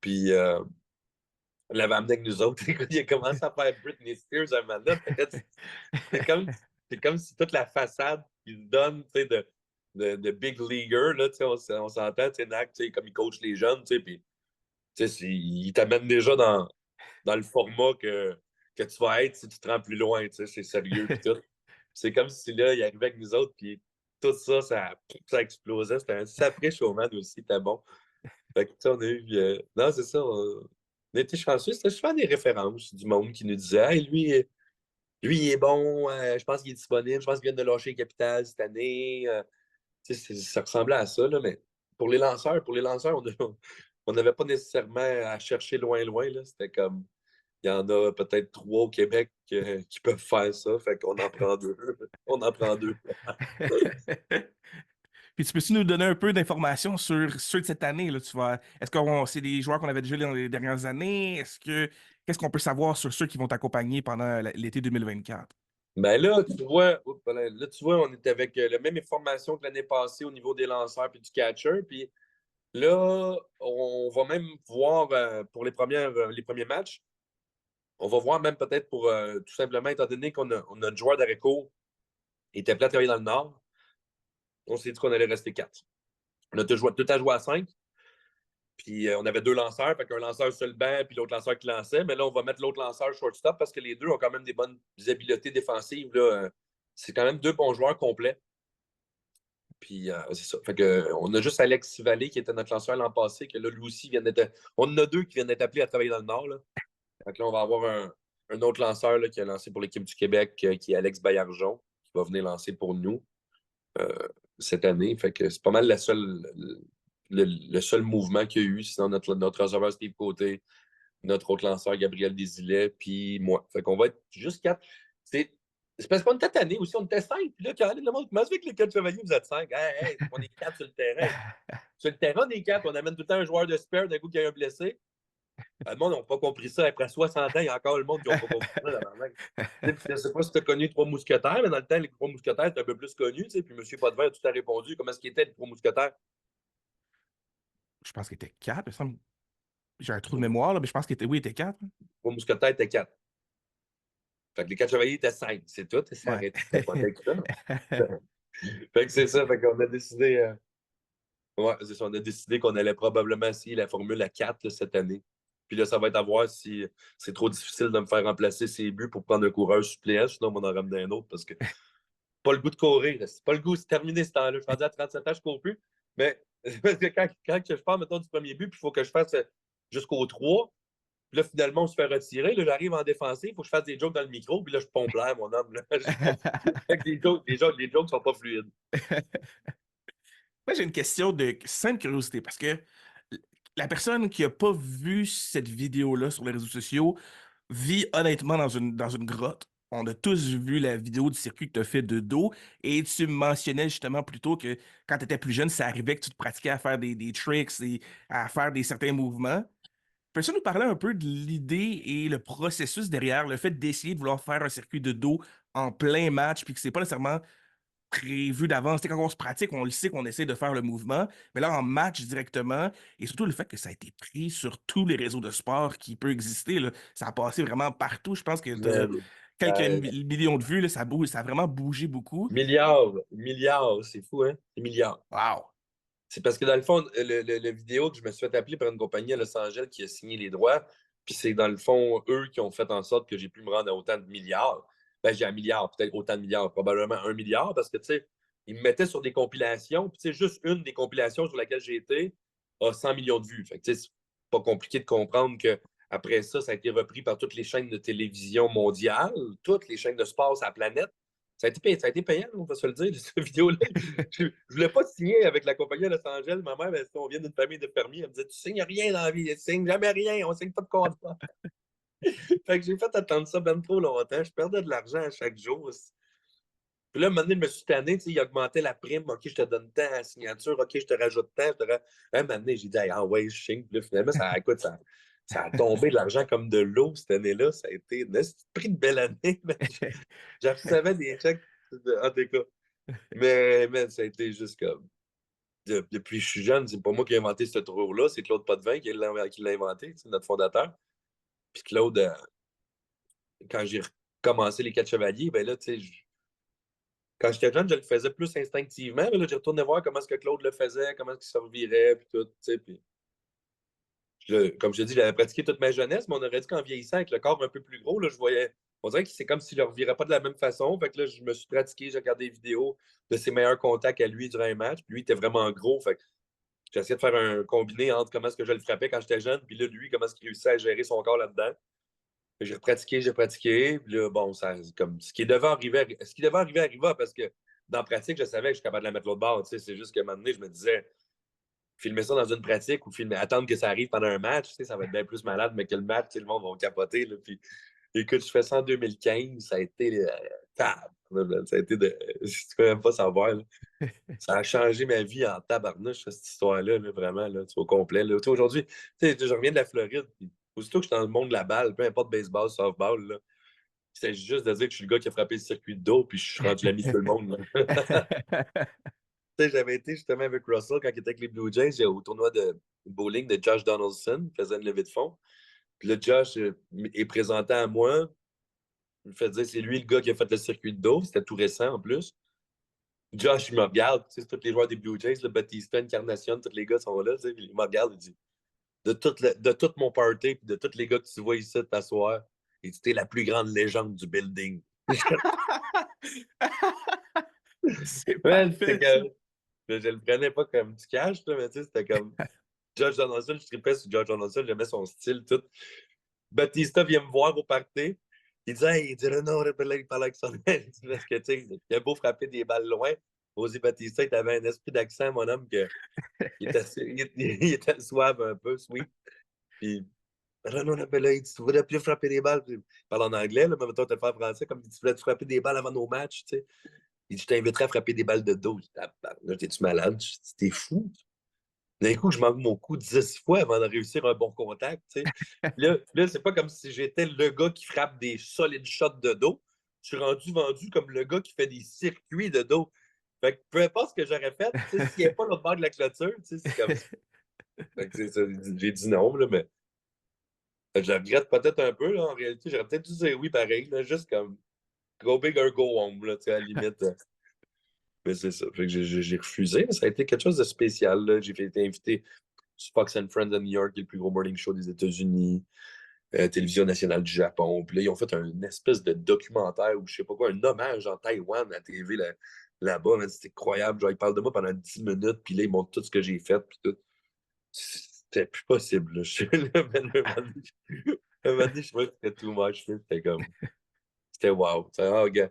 [SPEAKER 2] Puis on l'avait amené avec nous autres. Il a commencé à faire Britney Spears un moment là. C'est comme, c'est comme si toute la façade qu'il donne, tu sais, de big leaguer, là, tu sais, on s'entend, tu sais, Nak, tu sais, comme il coach les jeunes, tu sais, puis tu sais, il t'amène déjà dans le format que tu vas être si tu te rends plus loin, tu sais, c'est sérieux puis tout. C'est comme si là, il arrivait avec nous autres, puis tout ça, ça explosait. C'était un sacré showman aussi, c'était bon. Fait que, tu sais, on a eu. Non, c'est ça. On a été chanceux. C'était souvent des références du monde qui nous disait hey, lui, il est bon, je pense qu'il est disponible, je pense qu'il vient de lâcher les Capitals cette année. Tu sais, ça ressemblait à ça, là, mais pour les lanceurs, on n'avait pas nécessairement à chercher loin, loin. Là. C'était comme il y en a peut-être 3 au Québec qui peuvent faire ça. Fait qu'on en prend 2. On en prend 2.
[SPEAKER 1] Puis tu peux-tu nous donner un peu d'informations sur ceux de cette année, là, est-ce que c'est des joueurs qu'on avait déjà dans les dernières années? Qu'est-ce qu'on peut savoir sur ceux qui vont t'accompagner pendant l'été 2024?
[SPEAKER 2] Ben là, tu vois, là, tu vois, on est avec la même information que l'année passée au niveau des lanceurs et du catcher. Puis là, on va même voir pour les premiers matchs, on va voir même peut-être pour tout simplement, étant donné qu'on a notre joueur d'Areco, il était prêt à travailler dans le Nord. On s'est dit qu'on allait rester 4. On a tout à jouer à 5. Puis on avait 2 lanceurs, fait qu'un lanceur sur le banc, puis l'autre lanceur qui lançait. Mais là, on va mettre l'autre lanceur shortstop parce que les deux ont quand même des bonnes habiletés défensives. Là. C'est quand même 2 bons joueurs complets. Puis c'est ça. Fait que, on a juste Alex Vallée qui était notre lanceur l'an passé, que là, lui aussi vient d'être. On en a 2 qui viennent d'être appelés à travailler dans le Nord. Là. Fait que là, on va avoir un autre lanceur là, qui a lancé pour l'équipe du Québec, qui est Alex Baillargeon, qui va venir lancer pour nous euh, cette année. Fait que c'est pas mal le seul mouvement qu'il y a eu. Sinon, notre receveur Steve Côté, notre autre lanceur Gabriel Desilets, puis moi. Fait qu'on va être juste 4. C'est parce qu'on était tannés aussi, on était 5. Puis là, quand le monde, comment ça fait que les 4 chevaliers, vous êtes 5? Hey, on est 4 sur le terrain. Sur le terrain, on est 4. On amène tout le temps un joueur de spare d'un coup qui a un blessé. Le monde n'a pas compris ça. Après 60 ans, il y a encore le monde qui n'a pas compris ça. Je ne sais pas si tu as connu Trois Mousquetaires, mais dans le temps, les Trois Mousquetaires étaient un peu plus connus. Puis M. Potvin a tout à répondu. Comment est-ce qu'il était, les Trois Mousquetaires?
[SPEAKER 1] Je pense qu'il était 4. Il me semble. J'ai un trou de mémoire, là, mais je pense qu'il était, oui, il était 4.
[SPEAKER 2] Les Trois Mousquetaires étaient 4. Fait que les 4 chevaliers étaient 5. C'est tout. Ça
[SPEAKER 1] Ouais.
[SPEAKER 2] arrête. C'était pas avec ça. Fait que c'est ça. Fait qu'on a décidé. Ouais, c'est ça. On a décidé qu'on allait probablement essayer la Formule à 4 là, cette année. Puis là, ça va être à voir si c'est trop difficile de me faire remplacer ses buts pour prendre un coureur suppléant. Sinon, on en ramener un autre parce que pas le goût de courir. C'est pas le goût, c'est terminé ce temps-là. Je suis rendu à 37 ans, je ne cours plus. Mais parce que quand je pars, mettons, du premier but, puis il faut que je fasse jusqu'au 3. Puis là, finalement, on se fait retirer. Là, j'arrive en défensive, il faut que je fasse des jokes dans le micro. Puis là, je pompe l'air, mon homme. Là. Les jokes sont pas fluides.
[SPEAKER 1] Moi, j'ai une question de simple curiosité parce que la personne qui n'a pas vu cette vidéo-là sur les réseaux sociaux vit honnêtement dans une grotte. On a tous vu la vidéo du circuit que tu as fait de dos et tu mentionnais justement plus tôt que quand tu étais plus jeune, ça arrivait que tu te pratiquais à faire des tricks et à faire certains mouvements. Peux-tu nous parler un peu de l'idée et le processus derrière le fait d'essayer de vouloir faire un circuit de dos en plein match puis que c'est pas nécessairement prévu d'avance. Tu sais, quand on se pratique, on le sait qu'on essaie de faire le mouvement, mais là, en match directement, et surtout le fait que ça a été pris sur tous les réseaux de sport qui peut exister, là. Ça a passé vraiment partout. Je pense que tu as
[SPEAKER 2] Man,
[SPEAKER 1] quelques
[SPEAKER 2] euh,
[SPEAKER 1] millions de vues, là, ça bouge, ça a vraiment bougé beaucoup.
[SPEAKER 2] milliards, c'est fou, hein? Des milliards.
[SPEAKER 1] Wow!
[SPEAKER 2] C'est parce que dans le fond, le vidéo que je me suis fait appeler par une compagnie à Los Angeles qui a signé les droits, puis c'est dans le fond eux qui ont fait en sorte que j'ai pu me rendre à autant de milliards. Ben, j'ai un milliard, peut-être autant de milliards, probablement 1 milliard, parce que, tu sais, ils me mettaient sur des compilations, puis, tu sais, juste une des compilations sur laquelle j'ai été a 100 millions de vues. Fait que, tu sais, c'est pas compliqué de comprendre que après ça, ça a été repris par toutes les chaînes de télévision mondiales, toutes les chaînes de sport sur la planète. Ça a été payant, on va se le dire, cette vidéo-là. Je ne voulais pas signer avec la compagnie à Los Angeles. Ma mère, on vient d'une famille de fermiers. Elle me disait: Tu signes rien dans la vie, tu signes jamais rien, on signe pas de contrat. Fait que j'ai fait attendre ça ben trop longtemps. Je perdais de l'argent à chaque jour. Puis là, un moment donné, je me suis tanné, il augmentait la prime. OK, je te donne tant à la signature. OK, je te rajoute tant. Un moment donné, j'ai dit: ah ouais, je signe. Puis là, finalement, écoute, ça a tombé de l'argent comme de l'eau cette année-là. Ça a été un prix de belle année. Je recevais des chèques en tout cas. Mais ça a été juste comme. Depuis que je suis jeune, c'est pas moi qui ai inventé ce trou-là, c'est Claude Potvin qui l'a inventé, c'est notre fondateur. Puis Claude, quand j'ai recommencé les 4 chevaliers, ben là, tu sais, quand j'étais jeune, je le faisais plus instinctivement, mais là, j'ai retourné voir comment est-ce que Claude le faisait, comment est-ce qu'il se revirait, puis tout, tu sais, puis comme je te dis, j'avais pratiqué toute ma jeunesse, mais on aurait dit qu'en vieillissant, avec le corps un peu plus gros, là, je voyais. On dirait que c'est comme s'il ne le revirait pas de la même façon. Fait que là, je me suis pratiqué, j'ai regardé des vidéos de ses meilleurs contacts à lui durant un match. Puis lui, il était vraiment gros. Fait que j'essayais de faire un combiné entre comment est-ce que je le frappais quand j'étais jeune, puis là, lui, comment est-ce qu'il réussissait à gérer son corps là-dedans. J'ai pratiqué. Puis là, bon, ça, comme, ce qui devait arriver arriva parce que dans la pratique, je savais que je suis capable de la mettre l'autre bord. Tu sais, c'est juste que un moment donné, je me disais, filmer ça dans une pratique ou attendre que ça arrive pendant un match, tu sais, ça va être bien plus malade, mais que le match, le monde va capoter. Là, puis, écoute, je fais ça en 2015, ça a été ça a été de. Je ne peux même pas savoir. Là. Ça a changé ma vie en tabarnouche, cette histoire-là, là, vraiment, là, au complet. Là. Tu sais, aujourd'hui, tu sais, je reviens de la Floride, puis aussitôt que je suis dans le monde de la balle, peu importe baseball, softball, là, c'est juste de dire que je suis le gars qui a frappé le circuit de dos, puis je suis rendu l'ami de tout le monde. Tu sais, j'avais été justement avec Russell quand il était avec les Blue Jays au tournoi de bowling de Josh Donaldson, il faisait une levée de fonds. Puis là, Josh est présenté à moi. Il me fait dire c'est lui le gars qui a fait le circuit de dos. C'était tout récent en plus. Josh, il me regarde, tu sais, tous les joueurs des Blue Jays, le Batista, Encarnacion, tous les gars sont là, tu sais, puis il me regarde, il dit de tout mon party, puis de tous les gars que tu vois ici t'asseoir, il dit t'es la plus grande légende du building.
[SPEAKER 1] C'est
[SPEAKER 2] Ouais, c'était
[SPEAKER 1] parfait, ça.
[SPEAKER 2] comme. Je le prenais pas comme du cash, là, mais tu sais, c'était comme. Josh Donaldson, je tripais sur Josh Donaldson, j'aimais son style, tout. Batista vient me voir au party. Il dit, hey, il dit, non, il parlait avec son aile. Parce que, tu sais, il a beau frapper des balles loin. Rosé Batista, il avait un esprit d'accent, mon homme, que, il était suave un peu, sweet. Puis, non, là, il dit, tu voudrais plus frapper des balles. Puis, il parle en anglais, là, mais maintenant, tu le fais en français, comme il dit, tu voulais frapper des balles avant nos matchs, tu sais. Il dit, je t'inviterais à frapper des balles de dos. Je dis, là, t'es-tu malade? Je dis, t'es fou? D'un coup, je manque mon coup 10 fois avant de réussir un bon contact. Tu sais. Là c'est pas comme si j'étais le gars qui frappe des solides shots de dos. Je suis rendu vendu comme le gars qui fait des circuits de dos. Fait que peu importe ce que j'aurais fait, tu sais, s'il n'y avait pas l'autre bord de la clôture, tu sais, c'est comme. Fait que, ça, j'ai dit non, là, mais je regrette peut-être un peu. Là, en réalité, j'aurais peut-être dû dire oui pareil, là, juste comme go big or go home, là, tu sais, à la limite. Mais c'est ça. Fait que j'ai refusé, mais ça a été quelque chose de spécial. Là. J'ai été invité sur Fox and Friends à New York, qui est le plus gros morning show des États-Unis, Télévision nationale du Japon. Puis là, ils ont fait une espèce de documentaire ou je sais pas quoi, un hommage en Taïwan à la TV là-bas. C'était incroyable. Genre, ils parlent de moi pendant 10 minutes, puis là, ils montrent tout ce que j'ai fait, puis tout. C'était plus possible. Là. Un moment donné, je trouvais que c'était too much. C'était comme. C'était wow. Oh, gars.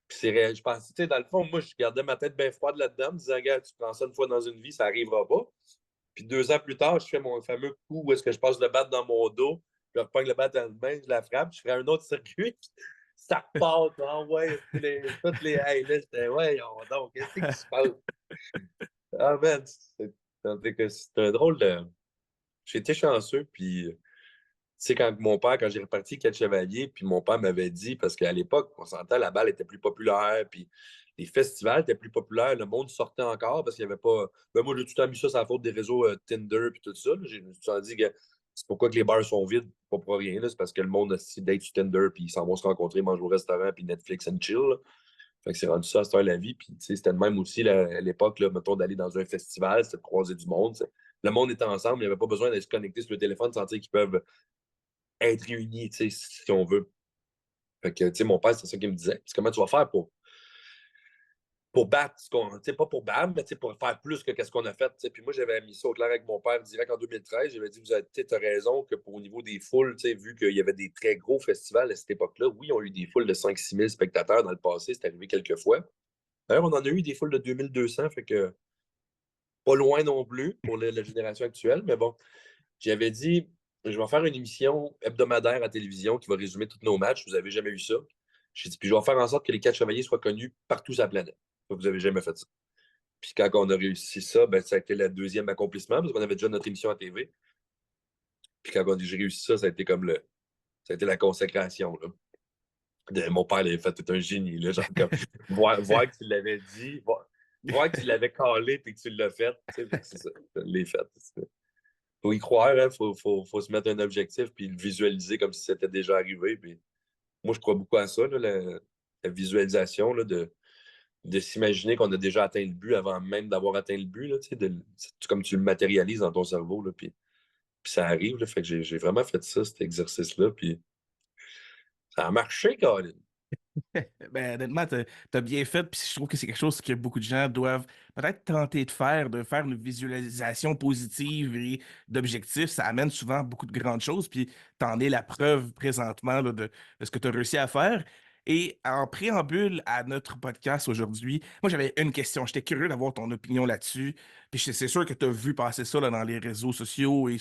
[SPEAKER 2] Puis je pense, tu sais, dans le fond, moi, je gardais ma tête bien froide là-dedans, me disant, gars, tu prends ça une fois dans une vie, ça n'arrivera pas. Puis 2 ans plus tard, je fais mon fameux coup où est-ce que je passe le bat dans mon dos, je reprends le bat dans le main, je la frappe, je ferai un autre circuit, ça part, ah ouais, toutes les hey, là, j'étais, ouais, donc, qu'est-ce qui se passe? Ah, man, c'est un drôle de. J'ai été chanceux, puis, tu sais, quand j'ai reparti Quatre Chevaliers, puis mon père m'avait dit, parce qu'à l'époque, on s'entend, la balle était plus populaire, puis les festivals étaient plus populaires, le monde sortait encore parce qu'il n'y avait pas. Ben moi, j'ai tout le temps mis ça sur la faute des réseaux Tinder puis tout ça. J'ai tout le temps dit que c'est pourquoi que les bars sont vides, pas pour rien. C'est parce que le monde a aussi date sur Tinder, puis ils s'en vont se rencontrer, manger au restaurant, puis Netflix and chill. Là. Fait que c'est rendu ça à cette heure la vie. Puis c'était le même aussi à l'époque, là, mettons, d'aller dans un festival, c'était de croiser du monde. Le monde était ensemble, il n'y avait pas besoin de se connecter sur le téléphone, sentir qu'ils peuvent être réunis, si on veut. Fait que, mon père, c'est ça qu'il me disait. Puis comment tu vas faire pour battre ce qu'on. Pas pour battre, mais pour faire plus que ce qu'on a fait. T'sais. Puis moi, j'avais mis ça au clair avec mon père direct en 2013. J'avais dit, vous avez peut-être raison que au niveau des foules, vu qu'il y avait des très gros festivals à cette époque-là, oui, on a eu des foules de 5-6 000 spectateurs dans le passé, c'est arrivé quelques fois. D'ailleurs, on en a eu des foules de 2200, fait que pas loin non plus pour la génération actuelle, mais bon, j'avais dit, je vais faire une émission hebdomadaire à la télévision qui va résumer tous nos matchs. Vous n'avez jamais vu ça. J'ai dit, puis je vais faire en sorte que les Quatre Chevaliers soient connus partout sur la planète. Vous n'avez jamais fait ça. Puis quand on a réussi ça, ben, ça a été le deuxième accomplissement parce qu'on avait déjà notre émission à TV. Puis quand j'ai réussi ça, ça a été comme ça a été la consécration. Là. Mon père il avait fait tout un génie. Là, genre comme, voir que tu l'avais dit, voir que tu l'avais calé puis que tu l'as fait. C'est ça. Je l'ai fait. Faut y croire, il faut se mettre un objectif puis le visualiser comme si c'était déjà arrivé. Puis moi, je crois beaucoup à ça, là, la visualisation, là, de s'imaginer qu'on a déjà atteint le but avant même d'avoir atteint le but, là, comme tu le matérialises dans ton cerveau, là, puis ça arrive. Là, fait que j'ai vraiment fait ça, cet exercice-là, puis ça a marché, Colin.
[SPEAKER 1] Ben, honnêtement, t'as bien fait, puis je trouve que c'est quelque chose que beaucoup de gens doivent peut-être tenter de faire une visualisation positive et d'objectifs. Ça amène souvent beaucoup de grandes choses, puis t'en es la preuve présentement là, de ce que tu as réussi à faire. Et en préambule à notre podcast aujourd'hui, moi j'avais une question. J'étais curieux d'avoir ton opinion là-dessus. Puis c'est sûr que tu as vu passer ça là, dans les réseaux sociaux et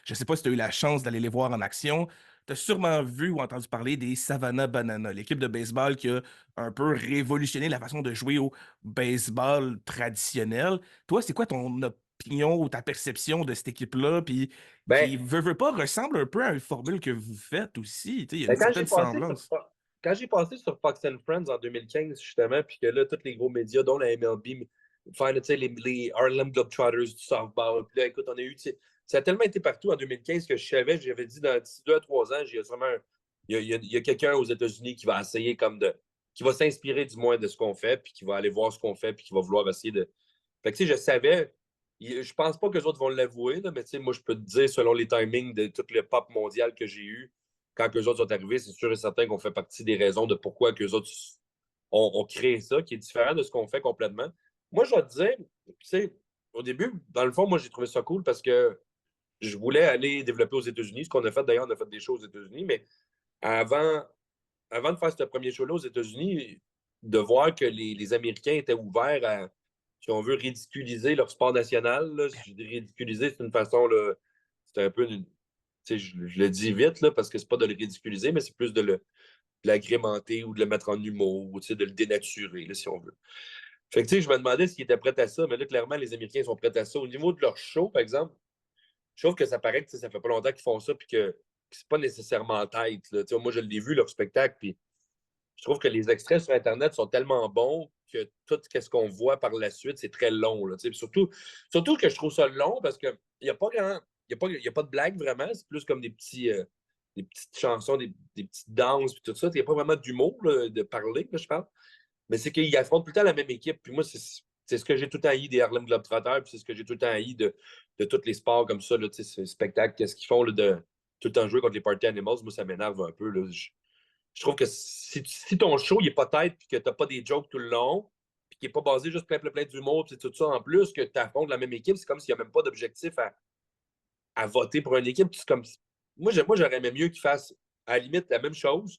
[SPEAKER 1] je sais pas si tu as eu la chance d'aller les voir en action. Tu as sûrement vu ou entendu parler des Savannah Banana, l'équipe de baseball qui a un peu révolutionné la façon de jouer au baseball traditionnel. Toi, c'est quoi ton opinion ou ta perception de cette équipe-là, puis
[SPEAKER 2] Ben,
[SPEAKER 1] qui, veut pas, ressemble un peu à une formule que vous faites aussi. Tu sais, il y a une
[SPEAKER 2] ben,
[SPEAKER 1] certaine semblance.
[SPEAKER 2] quand j'ai passé sur Fox and Friends en 2015, justement, puis que là, tous les gros médias, dont la MLB, faire les Harlem Globetrotters du softball, puis là, écoute, on a eu, ça a tellement été partout en 2015 que je savais, j'avais dit dans d'ici 2 à 3 ans, il y a quelqu'un aux États-Unis qui va essayer comme qui va s'inspirer du moins de ce qu'on fait, puis qui va aller voir ce qu'on fait, puis qui va vouloir essayer de. Fait que, tu sais, je savais, je pense pas que les autres vont l'avouer, là, mais tu sais, moi, je peux te dire, selon les timings de tout le pop mondial que j'ai eu, quand eux autres sont arrivés, c'est sûr et certain qu'on fait partie des raisons de pourquoi eux autres ont créé ça, qui est différent de ce qu'on fait complètement. Moi, je vais te dire, tu sais, au début, dans le fond, moi, j'ai trouvé ça cool parce que je voulais aller développer aux États-Unis. Ce qu'on a fait, d'ailleurs, on a fait des choses aux États-Unis, mais avant, avant de faire ce premier show-là aux États-Unis, de voir que les Américains étaient ouverts à, si on veut, ridiculiser leur sport national. Là. Si je dis ridiculiser, c'est une façon, là, c'est un peu, je le dis vite, là, parce que c'est pas de le ridiculiser, mais c'est plus de l'agrémenter ou de le mettre en humour, ou de le dénaturer, là, si on veut. Fait que, je me demandais s'ils étaient prêts à ça, mais là, clairement, les Américains sont prêts à ça. Au niveau de leur show, par exemple, je trouve que ça paraît que ça fait pas longtemps qu'ils font ça, puis que c'est pas nécessairement en tête. Là. Moi, je l'ai vu, leur spectacle, puis je trouve que les extraits sur Internet sont tellement bons que tout ce qu'on voit par la suite, c'est très long. Là, surtout que je trouve ça long parce qu'il n'y a pas grand. Il y a pas de blague vraiment. C'est plus comme des petites chansons, des petites danses, puis tout ça. Il n'y a pas vraiment d'humour de parler, là, je parle. Mais c'est qu'ils affrontent tout le temps la même équipe. Puis moi, c'est ce que j'ai tout le temps haï des Harlem Globetrotters, puis c'est ce que j'ai tout le temps haï de tous les sports comme ça, là, ce spectacle, qu'est-ce qu'ils font là, de tout le temps jouer contre les Party Animals. Moi, ça m'énerve un peu. Là. Je trouve que si ton show n'est pas tête puis que tu n'as pas des jokes tout le long, puis qu'il n'est pas basé juste plein d'humour, puis tout ça en plus, que tu affrontes la même équipe, c'est comme s'il n'y a même pas d'objectif à voter pour une équipe. C'est comme, moi, j'aurais aimé mieux qu'ils fassent à la limite la même chose,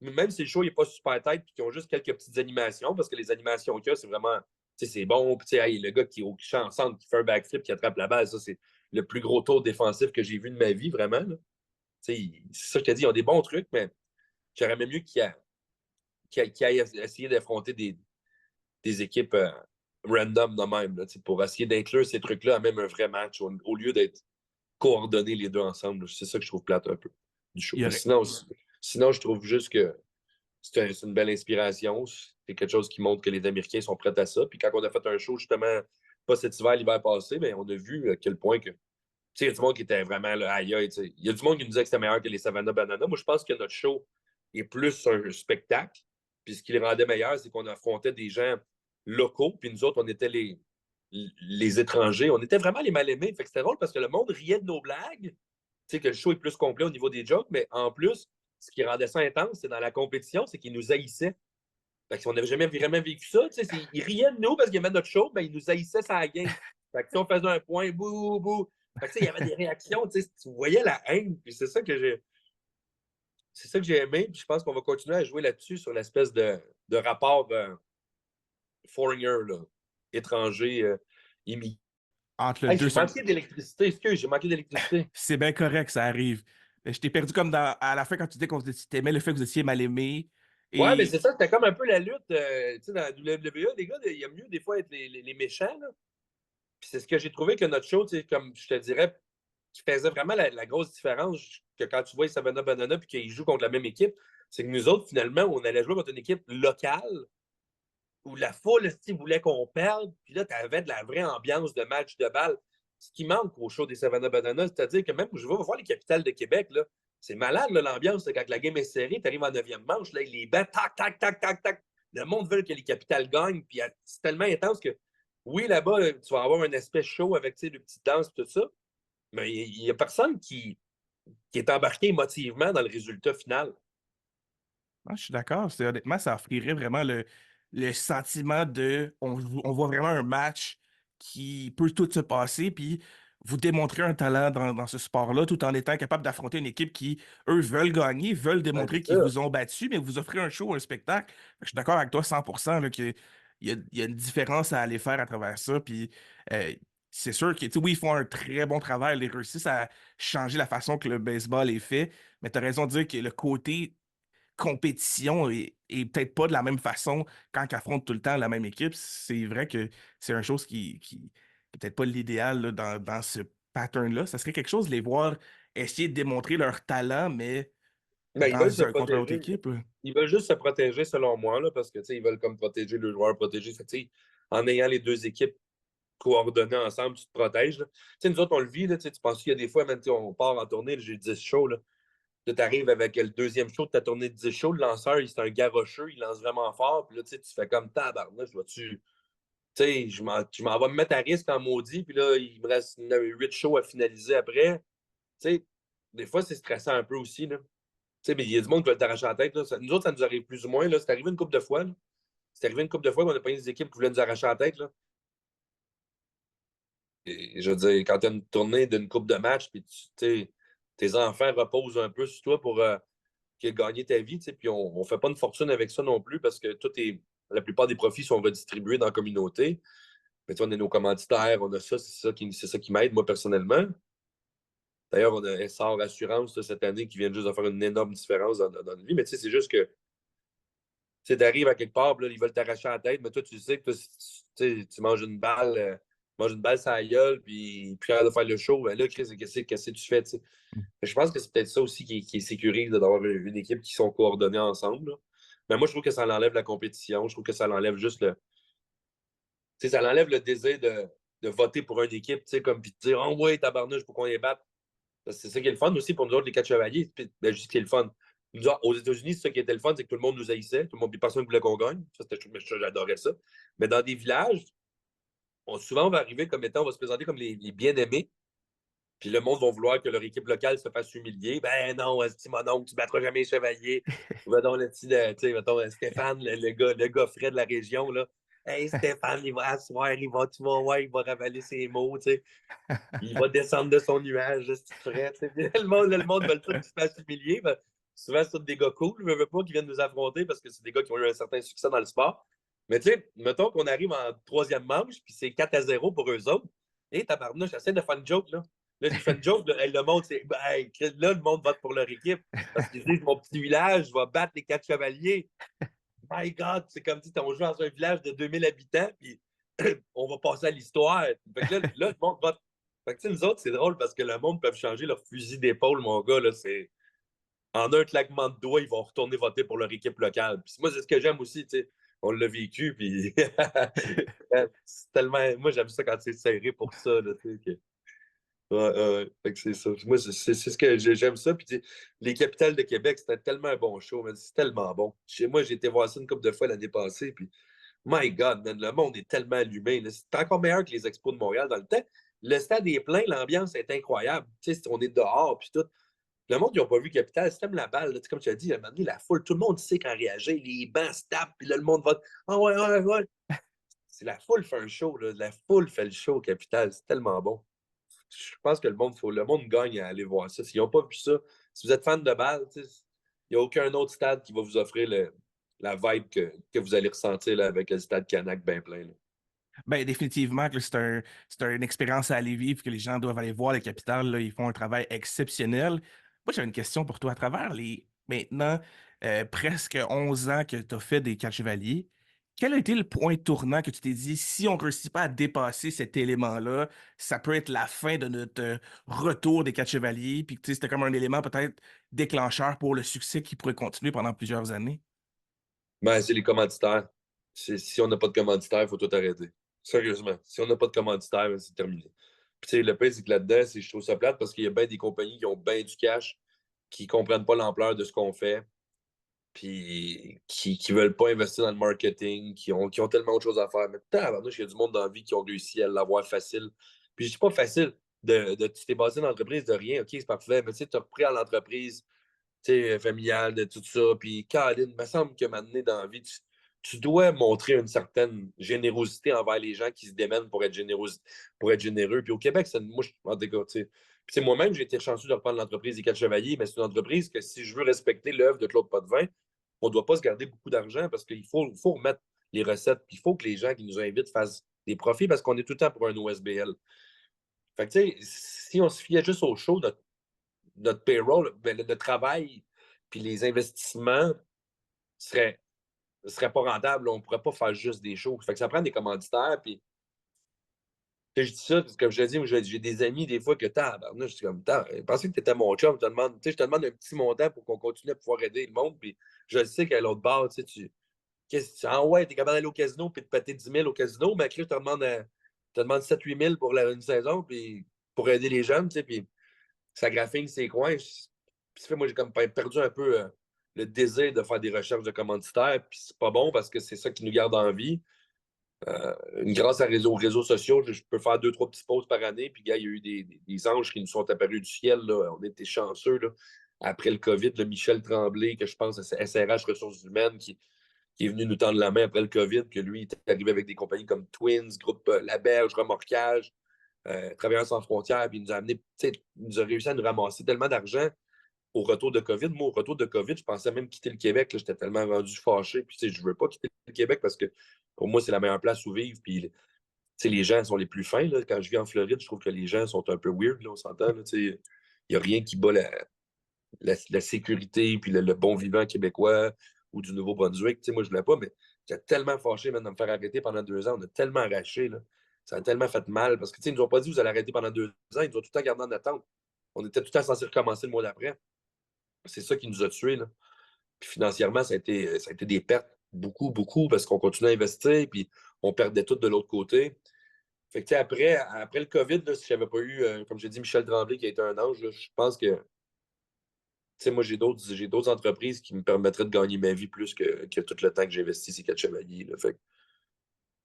[SPEAKER 2] mais même si le show n'est pas super tête puis qu'ils ont juste quelques petites animations, parce que les animations qu'il y a, c'est vraiment, c'est bon. Puis, hey, le gars qui est au champ centre, qui fait un backflip, qui attrape la balle, ça, c'est le plus gros tour défensif que j'ai vu de ma vie, vraiment. C'est ça que je t'ai dit, ils ont des bons trucs, mais j'aurais aimé mieux qu'ils aillent essayer d'affronter des équipes random de même, là, pour essayer d'inclure ces trucs-là à même un vrai match au lieu d'être coordonnés les deux ensemble. C'est ça que je trouve plate un peu du show.
[SPEAKER 1] Il y
[SPEAKER 2] Mais
[SPEAKER 1] aurait,
[SPEAKER 2] sinon, je trouve juste que c'est une belle inspiration. C'est quelque chose qui montre que les Américains sont prêts à ça. Puis quand on a fait un show, justement, pas cet hiver, l'hiver passé, mais on a vu à quel point que. Tu sais, il y a du monde qui était vraiment là, aïe, aïe. Il y a du monde qui nous disait que c'était meilleur que les Savannah Banana. Moi, je pense que notre show est plus un spectacle. Puis ce qui les rendait meilleurs, c'est qu'on affrontait des gens locaux. Puis nous autres, on était les étrangers. On était vraiment les mal-aimés. Fait que c'était drôle parce que le monde riait de nos blagues. Tu sais, que le show est plus complet au niveau des jokes. Mais en plus, ce qui rendait ça intense, c'est dans la compétition, c'est qu'ils nous haïssaient. Fait que si on n'avait jamais vraiment vécu ça, ils riaient de nous parce qu'ils aimaient notre show, mais ils nous haïssaient sur la game. Fait que si on faisait un point, bouh, bouh. Fait que il y avait des réactions, tu voyais la haine, puis c'est ça que j'ai aimé, puis je pense qu'on va continuer à jouer là-dessus sur l'espèce de rapport foreigner, là, étranger, immigré.
[SPEAKER 1] entre le
[SPEAKER 2] Hey,
[SPEAKER 1] deux,
[SPEAKER 2] j'ai manqué d'électricité, excuse, j'ai manqué d'électricité.
[SPEAKER 1] c'est bien correct, ça arrive. Je t'ai perdu comme à la fin quand tu disais qu'on t'aimais le fait que vous étiez mal aimé.
[SPEAKER 2] Ouais, mais
[SPEAKER 1] Et
[SPEAKER 2] c'est ça, c'était comme un peu la lutte, tu sais, dans la WWE, les gars, il y a mieux des fois être les méchants, là. Puis c'est ce que j'ai trouvé que notre show, tu sais, comme je te dirais, qui faisait vraiment la grosse différence que quand tu vois Savannah Banana puis qu'ils jouent contre la même équipe, c'est que nous autres, finalement, on allait jouer contre une équipe locale où la foule voulait qu'on perde. Puis là, tu avais de la vraie ambiance de match de balle. Ce qui manque au show des Savannah Banana, c'est-à-dire que même je vais voir les capitales de Québec, là, c'est malade l'ambiance. Quand la game est serrée, tu arrives en 9e manche, là, les bat, tac, tac, tac, tac, tac. Le monde veut que les capitales gagnent. Puis c'est tellement intense que, oui, là-bas, tu vas avoir un aspect show avec de petites danses et tout ça. Mais il n'y a personne qui est embarqué émotivement dans le résultat final.
[SPEAKER 1] ah, je suis d'accord. Honnêtement, ça offrirait vraiment le sentiment de. On voit vraiment un match qui peut tout se passer, puis vous démontrer un talent dans ce sport-là, tout en étant capable d'affronter une équipe qui, eux, veulent gagner, veulent
[SPEAKER 2] Ouais,
[SPEAKER 1] démontrer
[SPEAKER 2] c'est
[SPEAKER 1] qu'ils
[SPEAKER 2] ça.
[SPEAKER 1] vous ont battu, mais vous offrez un show, un spectacle. Je suis d'accord avec toi 100% là, qu'il il y a une différence à aller faire à travers ça. Puis euh, c'est sûr que, tu sais, oui, ils font un très bon travail, ils réussissent à changer la façon que le baseball est fait, mais tu as raison de dire que le côté compétition et peut-être pas de la même façon quand ils affrontent tout le temps la même équipe. C'est vrai que c'est une chose qui est peut-être pas l'idéal là, dans ce pattern-là. Ça serait quelque chose de les voir essayer de démontrer leur talent, mais
[SPEAKER 2] Ben, ils veulent se
[SPEAKER 1] contre une autre
[SPEAKER 2] protéger.
[SPEAKER 1] équipe, là.
[SPEAKER 2] Ils veulent juste se protéger, selon moi, là, parce que ils veulent comme protéger le joueur protégé. Fait que, en ayant les deux équipes coordonnées ensemble, tu te protèges. Là. Nous autres, on le vit. Là, tu penses qu'il y a des fois, même, on part en tournée, j'ai 10 shows. Là. Là, tu arrives avec le deuxième show de ta tournée de 10 shows, le lanceur, c'est un gars rocheux, il lance vraiment fort, puis là, tu fais comme tabarnak, je sais, je m'en vais me mettre à risque en maudit, puis là, il me reste 8 shows à finaliser après. Tu sais, des fois, c'est stressant un peu aussi, là. Tu sais, mais il y a du monde qui veut t'arracher la tête, là. Nous autres, ça nous arrive plus ou moins, là. C'est arrivé une couple de fois, là. C'est arrivé une couple de fois qu'on a pas des équipes qui voulaient nous arracher la tête, là. Et, je veux dire, quand tu as une tournée d'une coupe de match, puis tes enfants reposent un peu sur toi pour gagner ta vie, puis on ne fait pas une fortune avec ça non plus parce que la plupart des profits sont redistribués dans la communauté. Mais on a nos commanditaires, on a ça, c'est ça qui m'aide, moi, personnellement. D'ailleurs, on a Essor Assurance là, cette année qui vient juste de faire une énorme différence dans notre vie. Mais c'est juste que tu arrives à quelque part, là, ils veulent t'arracher la tête, mais toi, tu sais que tu manges une balle sur la gueule, puis à de faire le show, ben là, Chris, qu'est-ce que tu fais? T'sais? Je pense que c'est peut-être ça aussi qui sécurise d'avoir une équipe qui sont coordonnées ensemble. Là. Mais moi, je trouve que ça enlève la compétition. Je trouve que ça enlève juste ça enlève le désir de voter pour une équipe, comme puis de dire oh ouais, tabarnouche, pour qu'on les batte. C'est ça qui est le fun aussi pour nous autres, les quatre chevaliers. Ben, juste ce qui est le fun. Nous, aux États-Unis, c'est ça qui était le fun, c'est que tout le monde nous haïssait, tout le monde, puis personne ne voulait qu'on gagne. J'adorais ça. Mais dans des villages, souvent, on va arriver comme étant, on va se présenter comme les bien-aimés, puis le monde va vouloir que leur équipe locale se fasse humilier. Ben non, mon oncle, tu ne battras jamais les chevaliers. Va donc le petit, mettons, Stéphane, le gars frais de la région, là. Hey, Stéphane, il va asseoir, tu vas voir, il va ravaler ses mots, tu sais. Il va descendre de son nuage, c'est frais. Le monde veut tout qu'il se fasse humilier. Ben, souvent, c'est des gars cool, je ne veux pas qu'ils viennent nous affronter parce que c'est des gars qui ont eu un certain succès dans le sport. Mais tu sais, mettons qu'on arrive en troisième manche, puis c'est 4-0 pour eux autres. Et tabarnouche, j'essaie de faire une joke, là. Là, j'ai fait une joke, là, le monde, là, le monde vote pour leur équipe. Parce qu'ils disent, mon petit village, je vais battre les quatre chevaliers. My God, c'est comme si on joue dans un village de 2000 habitants, puis on va passer à l'histoire. Fait que là, le monde vote. Fait que nous autres, c'est drôle parce que le monde peut changer leur fusil d'épaule, mon gars. Là, en un claquement de doigts, ils vont retourner voter pour leur équipe locale. Puis moi, c'est ce que j'aime aussi, tu sais. On l'a vécu, puis c'est tellement. Moi, j'aime ça quand c'est serré pour ça, là, tu sais. Fait que c'est ça. Moi, c'est ce que j'aime ça. Puis les capitales de Québec, c'était tellement un bon show, man. C'est tellement bon. Chez moi, j'ai été voir ça une couple de fois l'année passée. Puis, my God, man, le monde est tellement allumé. C'est encore meilleur que les expos de Montréal dans le temps. Le stade est plein, l'ambiance est incroyable. Tu sais, on est dehors, puis tout. Le monde, ils n'ont pas vu Capital. Si t'aimes la balle, là, comme tu as dit, à un moment donné, la foule, tout le monde sait quand réagir. Les bancs se tapent, puis là, le monde va. Ah ouais, ouais, ouais. C'est la foule fait un show, là. La foule fait le show au Capital. C'est tellement bon. Je pense que le monde gagne à aller voir ça. S'ils n'ont pas vu ça, si vous êtes fan de balle, il n'y a aucun autre stade qui va vous offrir la vibe que vous allez ressentir là, avec le stade Canac bien plein. Là.
[SPEAKER 1] Ben, définitivement que c'est une expérience à aller vivre, que les gens doivent aller voir les capitales. Là, ils font un travail exceptionnel. Moi, j'ai une question pour toi. À travers les maintenant presque 11 ans que tu as fait des quatre chevaliers, quel a été le point tournant que tu t'es dit, si on ne réussit pas à dépasser cet élément-là, ça peut être la fin de notre retour des quatre chevaliers, puis que tu sais, c'était comme un élément peut-être déclencheur pour le succès qui pourrait continuer pendant plusieurs années?
[SPEAKER 2] Ben, c'est les commanditaires. Si on n'a pas de commanditaires, il faut tout arrêter. Sérieusement. Si on n'a pas de commanditaires, ben, c'est terminé. Puis, le pire, c'est que là-dedans, je trouve ça plate parce qu'il y a bien des compagnies qui ont bien du cash, qui ne comprennent pas l'ampleur de ce qu'on fait, puis qui ne veulent pas investir dans le marketing, qui ont tellement autre chose à faire. Mais il y a du monde dans la vie qui ont réussi à l'avoir facile. Puis je dis pas facile, tu t'es basé dans l'entreprise de rien, ok, c'est parfait, mais tu sais, tu as repris à l'entreprise familiale, de tout ça, puis Caroline, il me semble que maintenant dans la vie, tu dois montrer une certaine générosité envers les gens qui se démènent pour être généreux. Puis au Québec, moi, en tout cas, tu sais, moi-même, j'ai été chanceux de reprendre l'entreprise des Quatre Chevaliers, mais c'est une entreprise que si je veux respecter l'œuvre de Claude Potvin, on ne doit pas se garder beaucoup d'argent parce qu'il faut remettre les recettes. Puis il faut que les gens qui nous invitent fassent des profits parce qu'on est tout le temps pour un OSBL. Fait que, tu sais, si on se fiait juste au show, notre payroll, ben, le travail, puis les investissements seraient, seraient pas rentables. On ne pourrait pas faire juste des shows. Fait que ça prend des commanditaires. Puis, je dis ça, parce que comme je te dis, j'ai des amis, des fois, que je suis comme, je pensais que tu étais mon chum. Je te demande un petit montant pour qu'on continue à pouvoir aider le monde. Puis, je sais qu'à l'autre bord, ah ouais, t'es capable d'aller au casino puis de péter 10 000 au casino, mais je te demande 7-8 000 pour une saison puis pour aider les jeunes, puis ça graphine ses coins. Puis ce qui fait, moi, j'ai comme perdu un peu le désir de faire des recherches de commanditaires, puis c'est pas bon parce que c'est ça qui nous garde en vie. Grâce aux réseaux sociaux, je peux faire 2, 3 petites pauses par année. Puis, gars, il y a eu des anges qui nous sont apparus du ciel. Là. On était chanceux. Là. Après le COVID, là, Michel Tremblay, que je pense, SRH Ressources humaines, qui est venu nous tendre la main après le COVID, que lui, il est arrivé avec des compagnies comme Twins, Groupe La Berge, Remorquage, Travailleurs sans frontières. Puis, il nous a amené, il nous a réussi à nous ramasser tellement d'argent au retour de COVID. Moi, au retour de COVID, je pensais même quitter le Québec. J'étais tellement rendu fâché. Puis, je ne veux pas quitter le Québec parce que pour moi, c'est la meilleure place où vivre. Puis, les gens sont les plus fins. Là. Quand je vis en Floride, je trouve que les gens sont un peu weird, là, on s'entend. Il n'y a rien qui bat la sécurité puis le bon vivant québécois ou du Nouveau-Brunswick. Moi, je ne voulais pas, mais j'étais tellement fâché même de me faire arrêter pendant 2 ans. On a tellement arraché. Là. Ça a tellement fait mal parce qu'ils ne nous ont pas dit vous allez arrêter pendant 2 ans. Ils nous ont tout le temps gardé en attente. On était tout le temps censé recommencer le mois d'après. C'est ça qui nous a tués. Là. Puis financièrement, ça a été des pertes, beaucoup, beaucoup, parce qu'on continuait à investir, puis on perdait tout de l'autre côté. Fait que, après le COVID, là, si j'avais pas eu, comme j'ai dit, Michel Tremblay qui a été un ange, là, je pense que moi, j'ai d'autres entreprises qui me permettraient de gagner ma vie plus que tout le temps que j'ai investi ces 4 chevaliers. Là. Fait que,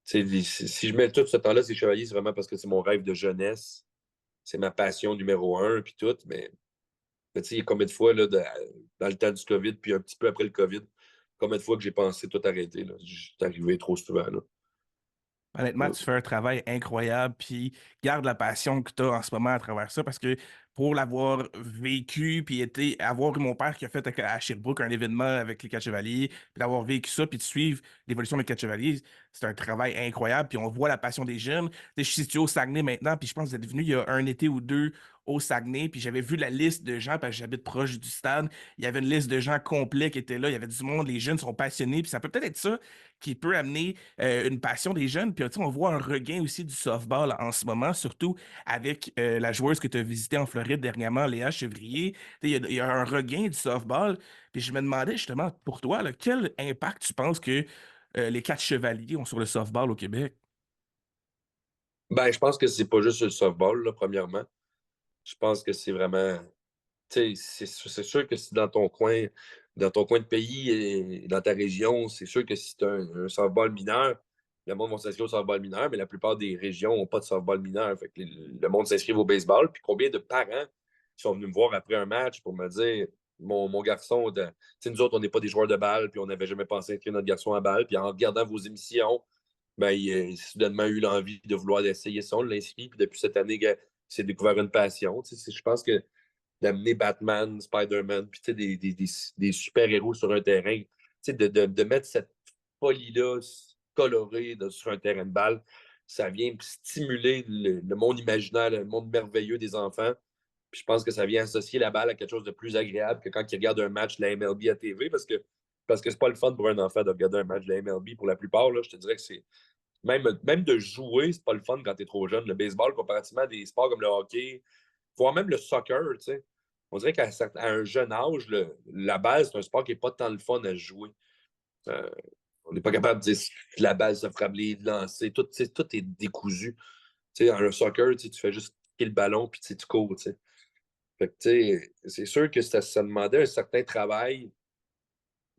[SPEAKER 2] si je mets tout ce temps-là, ces chevaliers, c'est vraiment parce que c'est mon rêve de jeunesse. C'est ma passion numéro un, puis tout. Mais tu sais, combien de fois, là, dans le temps du COVID, puis un petit peu après le COVID, combien de fois que j'ai pensé tout arrêter, là. J'étais arrivé trop souvent, là.
[SPEAKER 1] Honnêtement, tu fais un travail incroyable, puis garde la passion que tu as en ce moment à travers ça, parce que pour l'avoir vécu, puis avoir eu mon père qui a fait à Sherbrooke un événement avec les Quatre Chevaliers, puis d'avoir vécu ça, puis de suivre l'évolution des Quatre Chevaliers, c'est un travail incroyable, puis on voit la passion des jeunes. Tu sais, je suis situé au Saguenay maintenant, puis je pense que vous êtes venu il y a un été ou deux au Saguenay, puis j'avais vu la liste de gens, parce que j'habite proche du stade, il y avait une liste de gens complets qui étaient là, il y avait du monde, les jeunes sont passionnés, puis ça peut peut-être être ça qui peut amener une passion des jeunes. Puis on voit un regain aussi du softball en ce moment, surtout avec la joueuse que tu as visitée en Floride dernièrement, Léa Chevrier. Il y a un regain du softball. Puis je me demandais justement pour toi, là, quel impact tu penses que les quatre chevaliers ont sur le softball au Québec?
[SPEAKER 2] Ben, je pense que c'est pas juste le softball, là, premièrement. Je pense que c'est vraiment. Tu sais, c'est sûr que si dans ton coin de pays et dans ta région, c'est sûr que si tu as un softball mineur, le monde va s'inscrire au softball mineur, mais la plupart des régions n'ont pas de softball mineur. Fait que le monde s'inscrit au baseball. Puis combien de parents qui sont venus me voir après un match pour me dire mon garçon, tu sais, nous autres, on n'est pas des joueurs de balle, puis on n'avait jamais pensé inscrire notre garçon à balle. Puis en regardant vos émissions, ben, il a soudainement eu l'envie de vouloir essayer ça. On l'inscrit. Puis depuis cette année, il s'est découvert une passion. Tu sais, je pense que d'amener Batman, Spider-Man, puis des super-héros sur un terrain, de mettre cette folie-là colorée sur un terrain de balle, ça vient stimuler le monde imaginaire, le monde merveilleux des enfants. Puis je pense que ça vient associer la balle à quelque chose de plus agréable que quand ils regardent un match de la MLB à TV, parce que c'est pas le fun pour un enfant de regarder un match de la MLB pour la plupart. Là, je te dirais que c'est même de jouer, c'est pas le fun quand tu es trop jeune. Le baseball, comparativement à des sports comme le hockey, voire même le soccer, tu sais. On dirait qu'à un jeune âge, la balle, c'est un sport qui n'est pas tant le fun à jouer. Euh, on n'est pas capable de dire que la balle se frappe, de lancer. Tout, tout est décousu. Tu sais, dans le soccer, tu fais juste kicker le ballon puis tu cours. Tu sais. Fait que, tu sais, c'est sûr que ça demandait un certain travail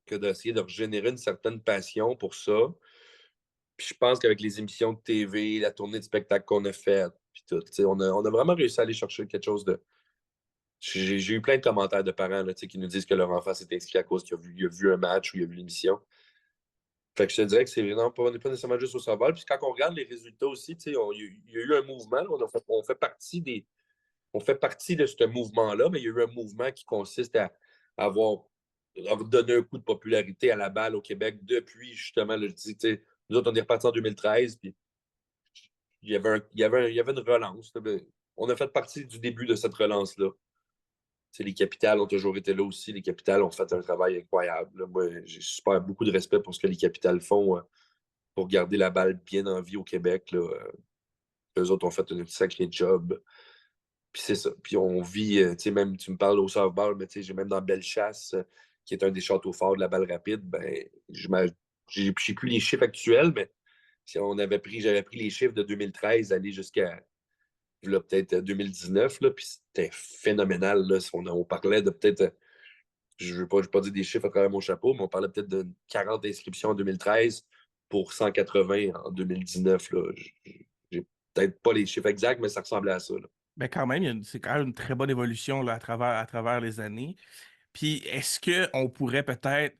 [SPEAKER 2] que d'essayer de régénérer une certaine passion pour ça. Puis je pense qu'avec les émissions de TV, la tournée de spectacle qu'on a faite, puis tout, tu sais, on a vraiment réussi à aller chercher quelque chose de. J'ai eu plein de commentaires de parents là, qui nous disent que leur enfant s'est inscrit à cause qu'il a vu un match ou il a vu l'émission. Fait que je te dirais que c'est vraiment pas, on n'est pas nécessairement juste au softball. Puis quand on regarde les résultats aussi, il y a eu un mouvement. Là, on fait partie de ce mouvement-là, mais il y a eu un mouvement qui consiste à donner un coup de popularité à la balle au Québec depuis justement, là, je dis, nous autres, on est repartis en 2013, puis il y avait une relance. Là, on a fait partie du début de cette relance-là. Les capitales ont toujours été là aussi. Les capitales ont fait un travail incroyable. Là. Moi, j'ai super beaucoup de respect pour ce que les capitales font pour garder la balle bien en vie au Québec. Là. Eux autres ont fait un sacré job. Puis c'est ça. Puis on vit, même tu me parles au softball, mais j'ai même dans Bellechasse, qui est un des châteaux forts de la balle rapide, ben, j'ai plus les chiffres actuels, mais si j'avais pris les chiffres de 2013 aller jusqu'à là, peut-être 2019, là, puis c'était phénoménal. Là, on parlait de peut-être je veux pas dire des chiffres à travers mon chapeau, mais on parlait peut-être de 40 inscriptions en 2013 pour 180 en 2019. Là. J'ai peut-être pas les chiffres exacts, mais ça ressemblait à ça. Là.
[SPEAKER 1] Ben quand même, c'est quand même une très bonne évolution là, à travers les années. Puis est-ce qu'on pourrait peut-être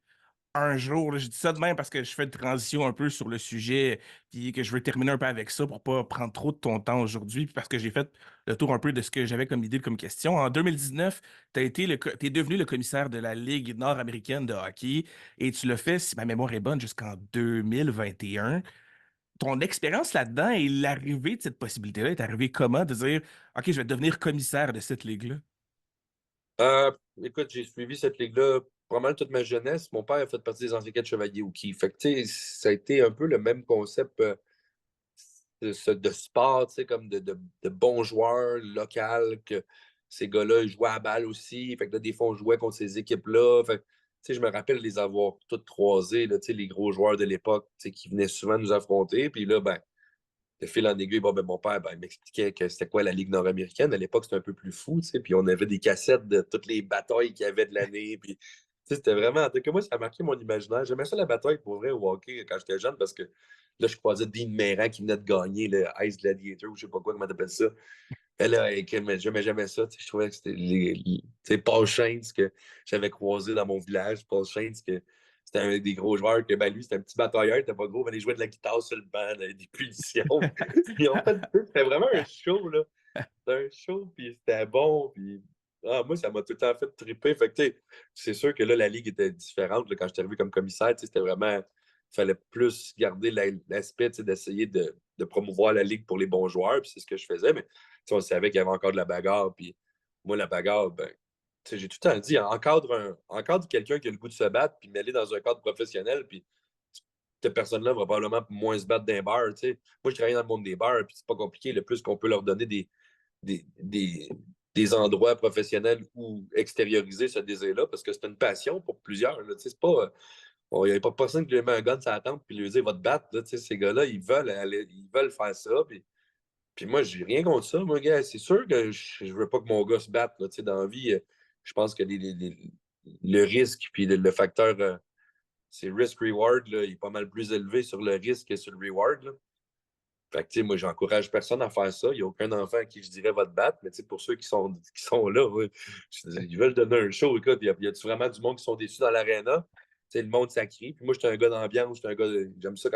[SPEAKER 1] un jour, là, je dis ça de même parce que je fais une transition un peu sur le sujet, puis que je veux terminer un peu avec ça pour pas prendre trop de ton temps aujourd'hui, puis parce que j'ai fait le tour un peu de ce que j'avais comme idée, comme question. En 2019, t'es devenu le commissaire de la Ligue nord-américaine de hockey et tu l'as fait, si ma mémoire est bonne, jusqu'en 2021. Ton expérience là-dedans et l'arrivée de cette possibilité-là est arrivée comment de dire, OK, je vais devenir commissaire de cette ligue-là?
[SPEAKER 2] Euh, Écoute, j'ai suivi cette ligue-là probablement toute ma jeunesse. Mon père a fait partie des anciens de Chevalier Houki. Fait que, tu sais, ça a été un peu le même concept de sport, tu sais, comme de bons joueurs locaux, que ces gars-là ils jouaient à la balle aussi. Fait que là, des fois, on jouait contre ces équipes-là. Fait que, tu sais, je me rappelle les avoir toutes croisés, là, tu sais, les gros joueurs de l'époque, tu sais, qui venaient souvent nous affronter. Puis là, ben, de fil en aiguille, bon, ben, mon père, ben, il m'expliquait que c'était quoi la Ligue nord-américaine. À l'époque, c'était un peu plus fou, tu sais, puis on avait des cassettes de toutes les batailles qu'il y avait de l'année. Puis, tu sais, c'était vraiment, en tout cas, moi, ça a marqué mon imaginaire. J'aimais ça, la bataille, pour vrai, au hockey, quand j'étais jeune, parce que là, je croisais Dean Meran qui venait de gagner le Ice Gladiator, ou je sais pas quoi, comment t'appelles ça. Elle là, j'aimais jamais ça. Tu sais, je trouvais que c'était tu sais, Paul Shanes que j'avais croisé dans mon village. Paul Shanes, que c'était un des gros joueurs que ben, lui, c'était un petit batailleur, il était pas gros, mais il jouait de la guitare sur le banc, des punitions. Puis en fait, c'était vraiment un show, là. C'était un show, puis c'était bon. Puis moi, ça m'a tout le temps fait triper. Fait que, tu sais, c'est sûr que là, la ligue était différente. Là, quand je suis arrivé comme commissaire, tu sais, c'était vraiment. Il fallait plus garder l'aspect, tu sais, d'essayer de promouvoir la ligue pour les bons joueurs. Puis c'est ce que je faisais. Mais tu sais, on savait qu'il y avait encore de la bagarre. Puis moi, la bagarre, ben, tu sais, j'ai tout le temps dit, encadre quelqu'un qui a le goût de se battre, puis mets-le dans un cadre professionnel. Puis cette personne-là va probablement moins se battre d'un bar. Tu sais. Moi, je travaille dans le monde des bars, puis c'est pas compliqué. Le plus qu'on peut leur donner des, des, des endroits professionnels où extérioriser ce désir-là, parce que c'est une passion pour plusieurs. Là, c'est pas, il n'y a pas personne qui lui met un gun sur la tempe et lui dit va te battre. Là, ces gars-là, ils veulent faire ça. Puis moi, j'ai rien contre ça, mon gars. C'est sûr que je veux pas que mon gars se batte. Là, dans la vie, je pense que le risque puis le facteur, c'est risk-reward, là, il est pas mal plus élevé sur le risque que sur le reward. Là. Fait que, tu sais, moi, j'encourage personne à faire ça. Il n'y a aucun enfant à qui je dirais va te battre. Mais, tu sais, pour ceux qui sont là, ouais, ils veulent donner un show. Écoute, y a vraiment du monde qui sont déçus dans l'aréna? Tu sais, le monde, ça crie. Puis moi, j'étais un gars d'ambiance. J'aime ça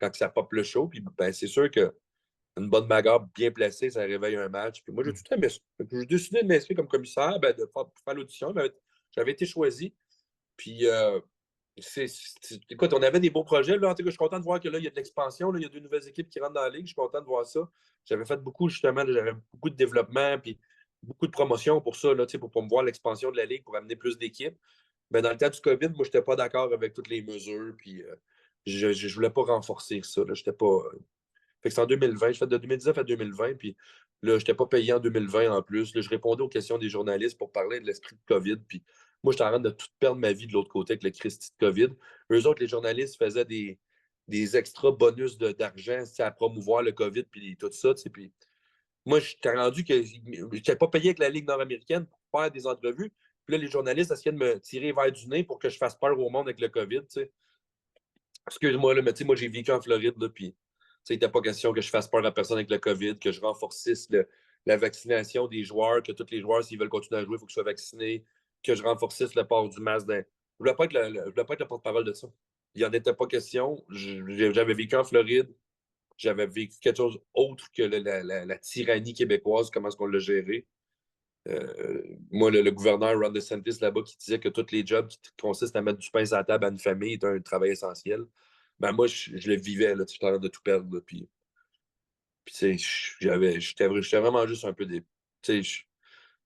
[SPEAKER 2] quand ça pop le show. Puis, ben, c'est sûr qu'une bonne bagarre bien placée, ça réveille un match. Puis moi, j'ai tout aimé ça. Fait que j'ai décidé de m'inscrire comme commissaire, ben, pour faire l'audition. Ben, j'avais été choisi. Puis, écoute, on avait des beaux projets. Là. En tout cas, je suis content de voir que là, il y a de l'expansion. Là, il y a deux nouvelles équipes qui rentrent dans la ligue. Je suis content de voir ça. J'avais fait beaucoup, justement, j'avais beaucoup de développement puis beaucoup de promotion pour ça, là, pour promouvoir l'expansion de la ligue, pour amener plus d'équipes. Mais dans le temps du COVID, moi, je n'étais pas d'accord avec toutes les mesures. Puis je ne voulais pas renforcer ça. Là. J'étais pas. Fait que c'est en 2020. Je fais de 2019 à 2020. Puis là, je n'étais pas payé en 2020 en plus. Là, je répondais aux questions des journalistes pour parler de l'esprit de COVID. Puis moi, j'étais en train de tout perdre ma vie de l'autre côté avec le Christy de COVID. Eux autres, les journalistes faisaient des extra bonus d'argent à promouvoir le COVID puis tout ça. Puis moi, j'étais rendu que je n'étais pas payé avec la Ligue nord-américaine pour faire des entrevues. Puis là, les journalistes essayaient de me tirer vers du nez pour que je fasse peur au monde avec le COVID. T'sais. Excuse-moi, là, mais moi, j'ai vécu en Floride, là, puis il n'était pas question que je fasse peur à personne avec le COVID, que je renforcisse la vaccination des joueurs, que tous les joueurs, s'ils veulent continuer à jouer, il faut qu'ils soient vaccinés, que je renforcisse le port du masque. Je ne voulais pas être je voulais pas être le porte-parole de ça. Il n'en était pas question. J'avais vécu en Floride. J'avais vécu quelque chose autre que la tyrannie québécoise, comment est-ce qu'on l'a géré. Moi, le gouverneur Ron DeSantis là-bas qui disait que tous les jobs qui consistent à mettre du pain sur la table à une famille est un travail essentiel. Ben moi, je le vivais, là, j'étais en train de tout perdre. Là, puis j'étais vraiment juste un peu des.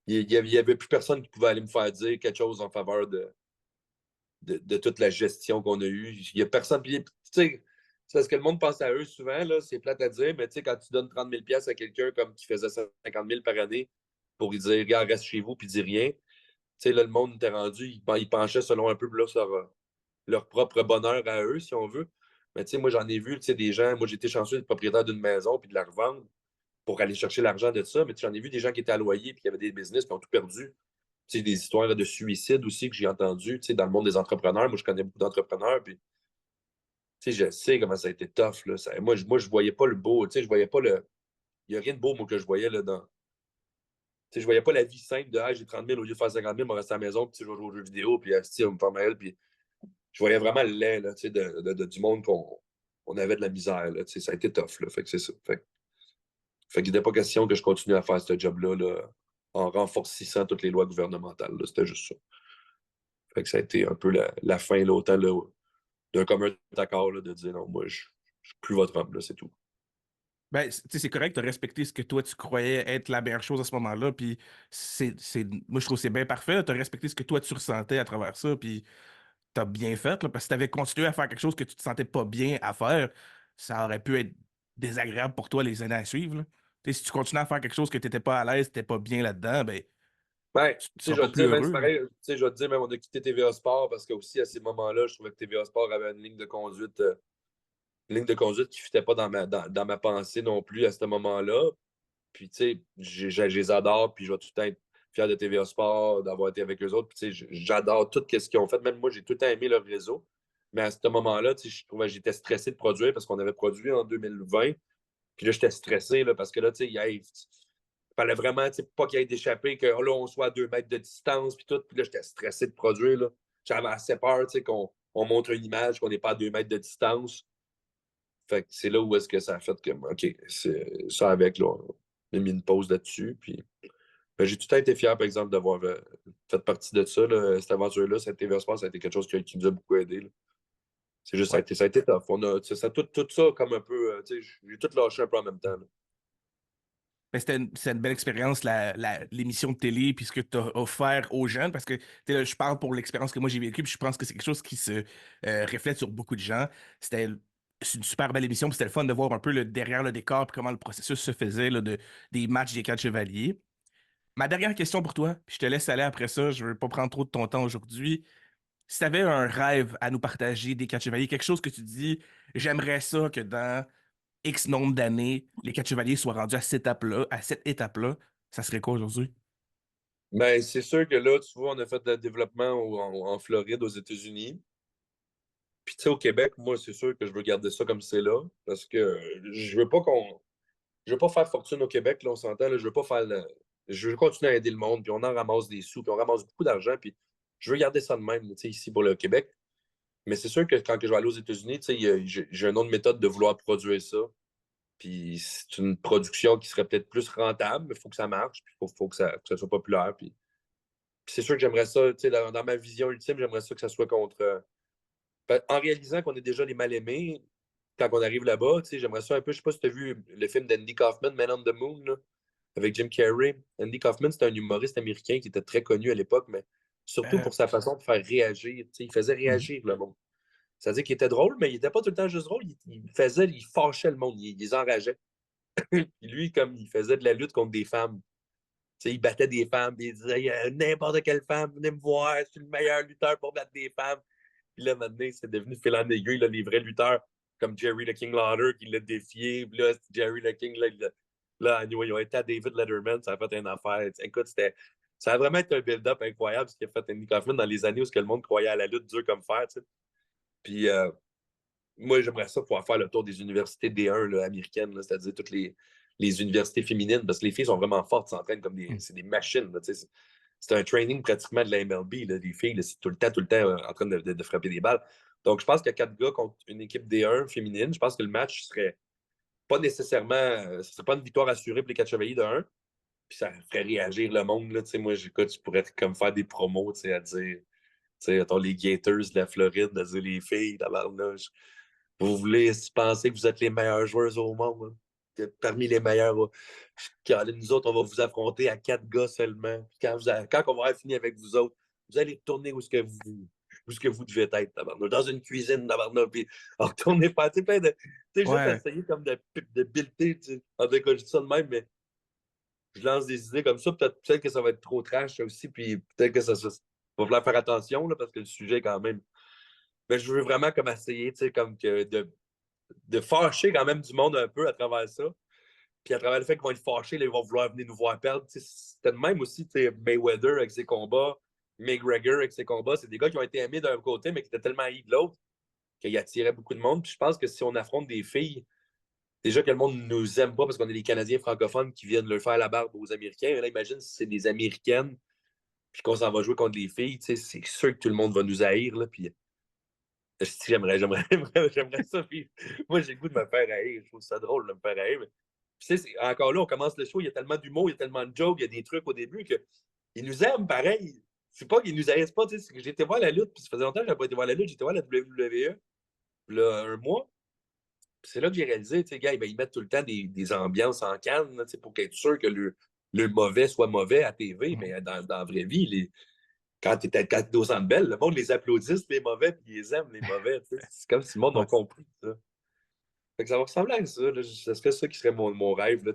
[SPEAKER 2] Il n'y avait plus personne qui pouvait aller me faire dire quelque chose en faveur de toute la gestion qu'on a eue. Il n'y a personne. Puis, c'est parce que le monde pense à eux souvent, là, c'est plate à dire, mais quand tu donnes 30 000 à quelqu'un comme qui faisait 50 000 par année pour lui dire, regarde, reste chez vous, puis dis rien, là, le monde était rendu, il penchait selon un peu là, sur leur propre bonheur à eux, si on veut. Mais moi, j'en ai vu des gens, moi, j'étais chanceux d'être propriétaire d'une maison puis de la revendre pour aller chercher l'argent de ça, mais j'en ai vu des gens qui étaient à loyer puis qui avaient des business qui ont tout perdu Tu sais, des histoires de suicide aussi que j'ai entendues, tu sais, dans le monde des entrepreneurs. Moi, je connais beaucoup d'entrepreneurs, puis tu sais, je sais comment ça a été tough, là. Moi, je voyais pas le beau, tu sais, je voyais pas le... Il y a rien de beau, moi, que je voyais, là, dans... Tu sais, je voyais pas la vie simple de, ah, j'ai 30 000, au lieu de faire 50 000, je vais rester à la maison, puis je vais jouer aux jeux vidéo, puis on va me faire mal, puis je voyais vraiment le lait, là, tu sais, du monde qu'on on avait de la misère, là, tu sais, ça a été tough, là. Fait que c'est ça. Fait qu'il n'était pas question que je continue à faire ce job-là, là, en renforcissant toutes les lois gouvernementales, là. C'était juste ça. Fait que ça a été un peu la fin, là, autant, là, d'un commun accord, là, de dire non, moi, je suis plus votre homme, là, c'est tout.
[SPEAKER 1] Ben, tu sais, c'est correct de respecter ce que toi, tu croyais être la meilleure chose à ce moment-là, puis moi, je trouve que c'est bien parfait, tu as respecté ce que toi, tu ressentais à travers ça, puis t'as bien fait, là, parce que si t'avais continué à faire quelque chose que tu te sentais pas bien à faire, ça aurait pu être désagréable pour toi les années à suivre, là. Tu sais, si tu continuais à faire quelque chose que t'étais pas à l'aise, t'étais pas bien là-dedans, ben,
[SPEAKER 2] Ben,
[SPEAKER 1] tu
[SPEAKER 2] tu sais,
[SPEAKER 1] seras
[SPEAKER 2] je vais
[SPEAKER 1] pas
[SPEAKER 2] te
[SPEAKER 1] plus
[SPEAKER 2] dire, même, c'est
[SPEAKER 1] heureux, là.
[SPEAKER 2] pareil, tu sais, je vais te dire, même, on a quitté TVA Sport parce que aussi, à ces moments-là, je trouvais que TVA Sport avait une ligne de conduite qui ne fitait pas dans ma pensée non plus à ce moment-là. Puis, tu sais, je les adore, puis je vais tout le temps être fier de TVA Sport, d'avoir été avec eux autres. Puis, tu sais, j'adore tout ce qu'ils ont fait. Même moi, j'ai tout le temps aimé leur réseau. Mais à ce moment-là, tu sais, je trouvais que j'étais stressé de produire parce qu'on avait produit en 2020. Puis là, j'étais stressé là, parce que là, tu sais, il fallait vraiment tu sais, pas qu'il y ait d'échappée, que là, on soit à 2 mètres de distance, puis tout. Puis là, j'étais stressé de produire. Là. J'avais assez peur tu sais, qu'on montre une image, qu'on n'est pas à 2 mètres de distance. Fait que c'est là où est-ce que ça a fait que, OK, c'est ça avec, là, on a mis une pause là-dessus. Puis ben, j'ai tout le temps été fier, par exemple, d'avoir fait partie de ça, là, cette aventure-là. Cette TV Sport, ça a été quelque chose qui nous a beaucoup aidé. Là. C'est juste,
[SPEAKER 1] Ouais.
[SPEAKER 2] ça a été tough. On a, tout ça comme un peu, tu sais, j'ai tout lâché un peu en même temps. Là.
[SPEAKER 1] Ben, c'était une belle expérience, l'émission de télé, puis ce que tu as offert aux jeunes, parce que tu sais, là, je parle pour l'expérience que moi j'ai vécue, puis je pense que c'est quelque chose qui se reflète sur beaucoup de gens. C'était c'est une super belle émission, puis c'était le fun de voir un peu le derrière le décor, puis comment le processus se faisait là, des matchs des quatre chevaliers. Ma dernière question pour toi, puis je te laisse aller après ça, je veux pas prendre trop de ton temps aujourd'hui. Si tu avais un rêve à nous partager des quatre chevaliers, quelque chose que tu dis, j'aimerais ça que dans X nombre d'années, les quatre chevaliers soient rendus à cette étape-là, ça serait quoi aujourd'hui?
[SPEAKER 2] Mais c'est sûr que là, tu vois, on a fait de développement en Floride, aux États-Unis. Puis, tu sais, au Québec, moi, c'est sûr que je veux garder ça comme c'est là, parce que je veux pas qu'on. Je veux pas faire fortune au Québec, là, on s'entend, là, je veux pas faire. Je veux continuer à aider le monde, puis on en ramasse des sous, puis on ramasse beaucoup d'argent, puis je veux garder ça de même, tu sais, ici pour le Québec. Mais c'est sûr que quand je vais aller aux États-Unis, tu sais, j'ai une autre méthode de vouloir produire ça. Puis c'est une production qui serait peut-être plus rentable, mais il faut que ça marche, puis il faut que ça soit populaire. Puis c'est sûr que j'aimerais ça, tu sais, dans ma vision ultime, j'aimerais ça que ça soit contre. En réalisant qu'on est déjà les mal-aimés, quand on arrive là-bas, tu sais, j'aimerais ça un peu. Je sais pas si tu as vu le film d'Andy Kaufman, Man on the Moon, là, avec Jim Carrey. Andy Kaufman, c'était un humoriste américain qui était très connu à l'époque, mais surtout
[SPEAKER 1] Euh,
[SPEAKER 2] pour sa façon de faire réagir. Tu sais, il faisait
[SPEAKER 1] mhm.
[SPEAKER 2] réagir le monde. C'est-à-dire qu'il était drôle, mais il n'était pas tout le temps juste drôle. Il fâchait le monde, il les enrageait. Puis lui, comme il faisait de la lutte contre des femmes, tu sais, il battait des femmes, puis il disait n'importe quelle femme, venez me voir, je suis le meilleur lutteur pour battre des femmes. Puis là, maintenant, c'est devenu fil en aiguille, là, les vrais lutteurs, comme Jerry the King Lawler qui l'a défié. Puis là, Jerry the King, là, anyway, ils ont été à David Letterman, ça a fait une affaire. Écoute, ça a vraiment été un build-up incroyable ce qu'il a fait Andy Kaufman dans les années où le monde croyait à la lutte dure comme fer. Tu sais. Puis moi, j'aimerais ça pouvoir faire le tour des universités D1 là, américaines, là, c'est-à-dire toutes les universités féminines, parce que les filles sont vraiment fortes, s'entraînent comme c'est des machines. Là, c'est un training pratiquement de la MLB. Là, les filles, là, c'est tout le temps en train de frapper des balles. Donc, je pense qu'il y a 4 gars contre une équipe D1 féminine. Je pense que le match serait pas nécessairement. Ce serait pas une victoire assurée pour les 4 chevaliers de 1. Puis ça ferait réagir le monde. Là, moi, j'écoute, je pourrais comme faire des promos à dire. Les Gators de la Floride, à dire les filles, tabarnouche. Vous voulez penser que vous êtes les meilleurs joueurs au monde, hein? Que parmi les meilleurs, nous autres, on va vous affronter à 4 gars seulement. Puis quand on va avoir fini avec vous autres, vous allez retourner où ce que vous devez être, tabarnouche. Dans une cuisine, tabarnouche, puis retournez pas. Tu sais, plein de. Tu sais, juste
[SPEAKER 1] Ouais,
[SPEAKER 2] essayer comme de builder, tu sais. En tout cas, je dis ça de même, mais je lance des idées comme ça. Peut-être que ça va être trop trash, ça aussi, puis peut-être que ça va falloir faire attention, là, parce que le sujet, quand même. Mais je veux vraiment comme essayer, tu sais, comme que de fâcher quand même du monde un peu à travers ça. Puis à travers le fait qu'ils vont être fâchés, là, ils vont vouloir venir nous voir perdre. C'était de même aussi, Mayweather avec ses combats, McGregor avec ses combats. C'est des gars qui ont été aimés d'un côté, mais qui étaient tellement haïs de l'autre qu'ils attiraient beaucoup de monde. Puis je pense que si on affronte des filles, déjà que le monde ne nous aime pas parce qu'on est des Canadiens francophones qui viennent leur faire la barbe aux Américains. Mais là, imagine si c'est des Américaines puis qu'on s'en va jouer contre les filles. C'est sûr que tout le monde va nous haïr. Là, puis j'aimerais ça vivre. Moi, j'ai le goût de me faire haïr. Je trouve ça drôle de me faire haïr. Mais encore là, on commence le show, il y a tellement d'humour, il y a tellement de jokes, il y a des trucs au début qu'ils nous aiment pareil. C'est pas qu'ils nous haïssent pas. J'ai été voir la lutte, puis ça faisait longtemps que je n'avais pas été voir la lutte, j'étais voir la WWE là, un mois. Puis c'est là que j'ai réalisé, gars, ben, ils mettent tout le temps des ambiances en canne là, pour être sûr que le mauvais soit mauvais à TV, mais dans la vraie vie, quand tu es au Centre Bell, le monde les applaudisse, les mauvais, puis ils les aiment, les mauvais. C'est comme si le monde a compris ça. Fait que ça va ressembler à ça. Là. Ce serait ça qui serait mon rêve, là,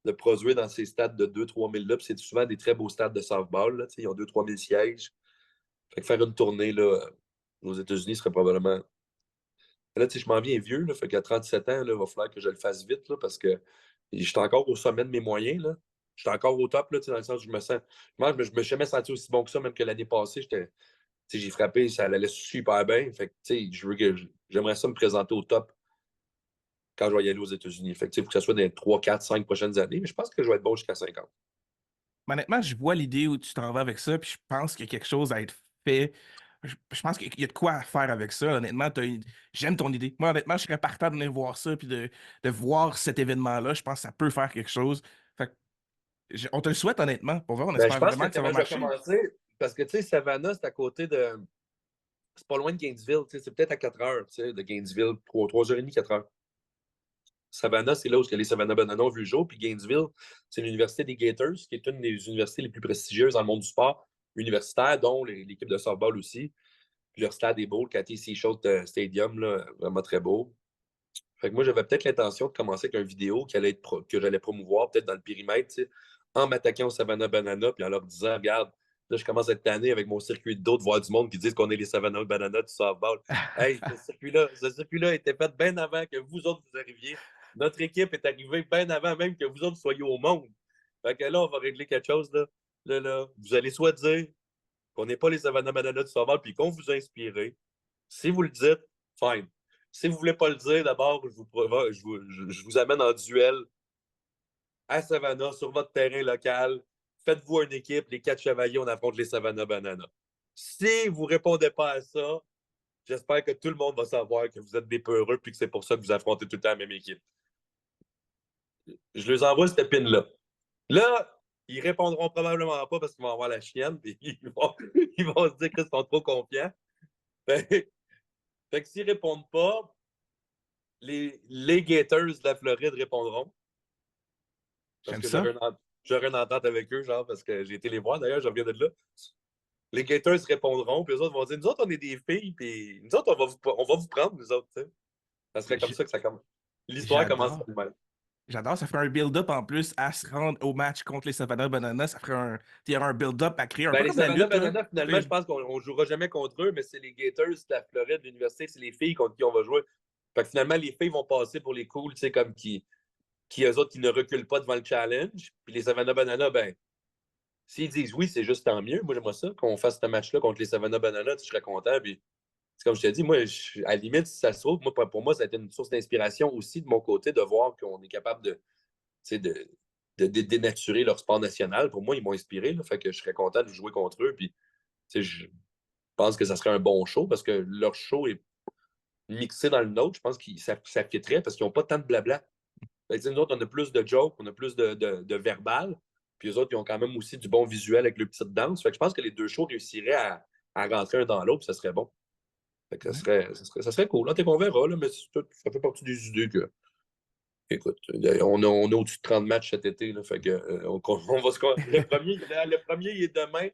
[SPEAKER 2] de produire dans ces stades de 2-3 000 là. Puis c'est souvent des très beaux stades de softball. Là, ils ont 2-3 000 sièges. Fait que faire une tournée là, aux États-Unis serait probablement. Là, je m'en viens vieux. Là, fait qu'à 37 ans, il va falloir que je le fasse vite là, parce que je suis encore au sommet de mes moyens. Là. Je suis encore au top, là, dans le sens où je me sens. Moi, je me suis jamais senti aussi bon que ça, même que l'année passée, j'ai frappé, ça allait super bien. Fait que, j'aimerais ça me présenter au top quand je vais y aller aux États-Unis. Fait que, il faut que ce soit dans les 3, 4, 5 prochaines années, mais je pense que je vais être bon jusqu'à 50.
[SPEAKER 1] Honnêtement, je vois l'idée où tu t'en vas avec ça, puis je pense qu'il y a quelque chose à être fait. Je pense qu'il y a de quoi faire avec ça. Honnêtement, j'aime ton idée. Moi, honnêtement, je serais partant de venir voir ça, puis de voir cet événement-là. Je pense que ça peut faire quelque chose. Fait que on te le souhaite, honnêtement. Pour voir, on
[SPEAKER 2] Ben, je
[SPEAKER 1] espère
[SPEAKER 2] pense que
[SPEAKER 1] vraiment que ça
[SPEAKER 2] comment
[SPEAKER 1] va
[SPEAKER 2] je vais
[SPEAKER 1] marcher.
[SPEAKER 2] commencer, parce que, Savannah, c'est à côté de. C'est pas loin de Gainesville, c'est peut-être à 4 heures, de Gainesville, 3h30, 4 heures. Savannah, c'est là où les Savannah Bananas ont vu le jour. Puis Gainesville, c'est l'université des Gators, qui est une des universités les plus prestigieuses dans le monde du sport universitaire, dont l'équipe de softball aussi. Puis leur stade est beau, le Cathy Seashore Stadium, là, vraiment très beau. Fait que moi, j'avais peut-être l'intention de commencer avec une vidéo que j'allais promouvoir, peut-être dans le périmètre, en m'attaquant au Savannah Banana, puis en leur disant, regarde, là, je commence à être tanné avec mon circuit de dos de voir du monde qui disent qu'on est les Savannah Banana du softball. Hey, ce circuit-là était fait bien avant que vous autres vous arriviez. Notre équipe est arrivée bien avant même que vous autres soyez au monde. Fait que là, on va régler quelque chose, là. Là, vous allez soit dire qu'on n'est pas les Savannah Banana du softball, puis qu'on vous a inspiré. Si vous le dites, fine. Si vous ne voulez pas le dire, d'abord, je vous amène en duel à Savannah, sur votre terrain local. Faites-vous une équipe, les 4 chevaliers, on affronte les Savannah Banana. Si vous ne répondez pas à ça, j'espère que tout le monde va savoir que vous êtes des peureux et que c'est pour ça que vous affrontez tout le temps la même équipe. Je leur envoie cette pin-là. Là, ils répondront probablement pas parce qu'ils vont avoir la chienne et ils vont se dire qu'ils sont trop confiants. Fait que s'ils répondent pas, les Gators de la Floride répondront. Parce
[SPEAKER 1] J'aime
[SPEAKER 2] que
[SPEAKER 1] ça.
[SPEAKER 2] j'aurais une entente avec eux, genre, parce que j'ai été les voir, d'ailleurs, je reviens de là. Les Gators répondront, puis les autres vont dire, nous autres, on est des filles, puis nous autres, on va vous prendre, nous autres, tu sais. Ça serait comme
[SPEAKER 1] J-
[SPEAKER 2] ça que ça commence. L'histoire commence
[SPEAKER 1] J'adore.
[SPEAKER 2] comme même.
[SPEAKER 1] J'adore. Ça ferait un build-up en plus à se rendre au match contre les Savannah Bananas. Ça ferait il y aurait un build-up à créer, un
[SPEAKER 2] Ben,
[SPEAKER 1] peu
[SPEAKER 2] les
[SPEAKER 1] comme la
[SPEAKER 2] Savannah
[SPEAKER 1] lutte, hein.
[SPEAKER 2] Banana, finalement, je pense qu'on ne jouera jamais contre eux, mais c'est les Gators de la Floride, de l'université, c'est les filles contre qui on va jouer. Fait que finalement, les filles vont passer pour les cools, tu sais, comme eux autres qui ne reculent pas devant le challenge. Puis les Savannah Banana, ben, s'ils disent oui, c'est juste tant mieux. Moi, j'aimerais ça qu'on fasse ce match-là contre les Savannah Banana, je serais content. Puis, c'est comme je te dis, moi, à la limite, si ça se trouve, moi, pour moi, ça a été une source d'inspiration aussi de mon côté de voir qu'on est capable de dénaturer leur sport national. Pour moi, ils m'ont inspiré. Là, fait que je serais content de jouer contre eux. Puis, je pense que ça serait un bon show parce que leur show est mixé dans le nôtre. Je pense que ça fitterait parce qu'ils n'ont pas tant de blabla. Fait que, nous autres, on a plus de jokes, on a plus de verbal. Puis les autres, ils ont quand même aussi du bon visuel avec le petite danse. Fait que je pense que les deux shows réussiraient à rentrer un dans l'autre, ça serait bon. Fait que ça serait cool. Là, on verra, là, mais ça fait partie des idées que. Écoute, on a au-dessus de 30 matchs cet été. Là, fait que, on va se. Le premier, il est demain.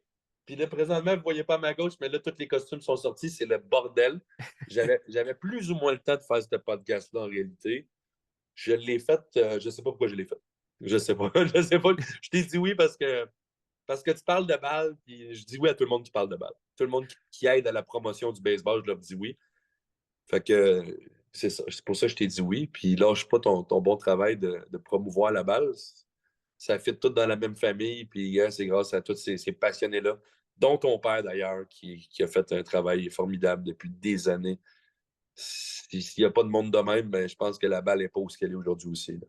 [SPEAKER 2] Puis là, présentement, vous ne voyez pas à ma gauche, mais là, tous les costumes sont sortis. C'est le bordel. J'avais plus ou moins le temps de faire ce podcast-là en réalité. Je l'ai fait, je ne sais pas pourquoi je l'ai fait. Je sais pas. Je sais pas. Je t'ai dit oui parce que tu parles de balle, puis je dis oui à tout le monde qui parle de balle. Tout le monde qui aide à la promotion du baseball, je leur dis oui. Fait que C'est ça. C'est pour ça que je t'ai dit oui. Puis lâche pas ton bon travail de promouvoir la balle. Ça fit tout dans la même famille. Puis c'est grâce à tous ces passionnés-là, dont ton père d'ailleurs, qui a fait un travail formidable depuis des années. S'il n'y a pas de monde de même, ben, je pense que la balle n'est pas où elle est aujourd'hui aussi, là.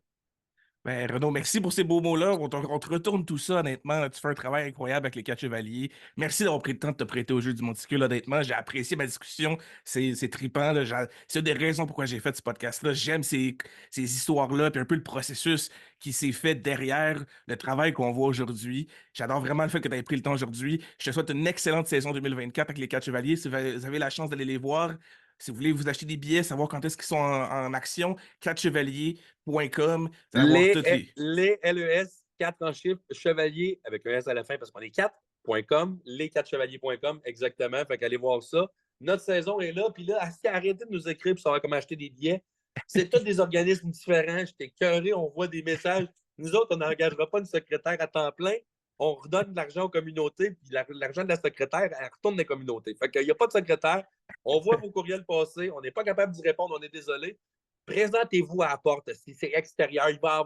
[SPEAKER 1] Ben, Renaud, merci pour ces beaux mots-là. On te retourne tout ça, honnêtement. Là. Tu fais un travail incroyable avec les quatre chevaliers. Merci d'avoir pris le temps de te prêter au jeu du monticule, honnêtement. J'ai apprécié ma discussion. C'est trippant. Là. C'est une des raisons pourquoi j'ai fait ce podcast-là. J'aime ces histoires-là, puis un peu le processus qui s'est fait derrière le travail qu'on voit aujourd'hui. J'adore vraiment le fait que tu aies pris le temps aujourd'hui. Je te souhaite une excellente saison 2024 avec les quatre chevaliers. Si vous avez la chance d'aller les voir, si vous voulez vous acheter des billets, savoir quand est-ce qu'ils sont en action, 4chevaliers.com. Vous allez avoir toutes les.
[SPEAKER 2] Les LES, 4 en chiffres, chevalier avec un S à la fin parce qu'on est 4.com, les4chevaliers.com, exactement. Fait qu'allez voir ça. Notre saison est là, puis là, arrêtez de nous écrire pour savoir comment acheter des billets. C'est tous des organismes différents. J'étais cœuré, on voit des messages. Nous autres, on n'engagera pas une secrétaire à temps plein. On redonne de l'argent aux communautés, puis l'argent de la secrétaire, elle retourne dans les communautés. Fait qu'il n'y a pas de secrétaire. On voit vos courriels passer. On n'est pas capable d'y répondre. On est désolé. Présentez-vous à la porte. Si c'est extérieur, il va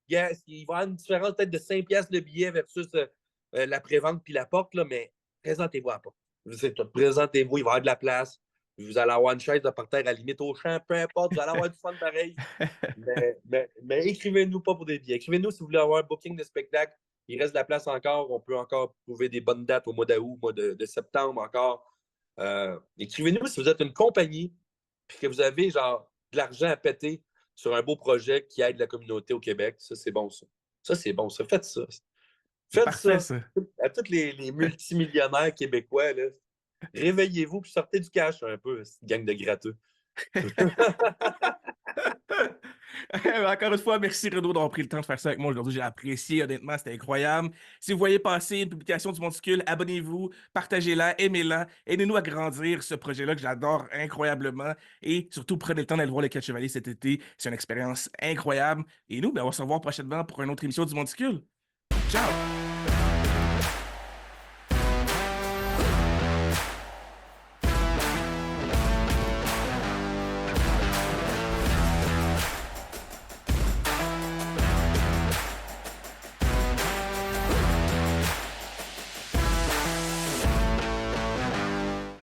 [SPEAKER 2] y avoir une différence peut-être de 5 piastres le billet versus la prévente puis la porte, là, mais présentez-vous à la porte. Présentez-vous, il va y avoir de la place. Vous allez avoir une chaise de parterre à la limite au champ, peu importe, vous allez avoir du fun pareil. Mais écrivez-nous pas pour des billets. Écrivez-nous si vous voulez avoir un booking de spectacle. Il reste de la place encore. On peut encore trouver des bonnes dates au mois d'août, au mois de septembre encore. Écrivez-nous si vous êtes une compagnie et que vous avez genre de l'argent à péter sur un beau projet qui aide la communauté au Québec. Ça, c'est bon, ça. Ça, c'est bon, ça. Faites ça.
[SPEAKER 1] C'est
[SPEAKER 2] Faites
[SPEAKER 1] parfait,
[SPEAKER 2] ça.
[SPEAKER 1] ça.
[SPEAKER 2] À tous les multimillionnaires québécois, là, réveillez-vous puis sortez du cash un peu, cette gang de gratteux.
[SPEAKER 1] Encore une fois, merci Renaud d'avoir pris le temps de faire ça avec moi aujourd'hui. J'ai apprécié, honnêtement, c'était incroyable. Si vous voyez passer une publication du Monticule, abonnez-vous, partagez-la, aimez-la, aidez-nous à grandir ce projet-là que j'adore incroyablement. Et surtout, prenez le temps d'aller voir les Quatre Chevaliers cet été. C'est une expérience incroyable. Et nous, ben, on va se revoir prochainement pour une autre émission du Monticule. Ciao!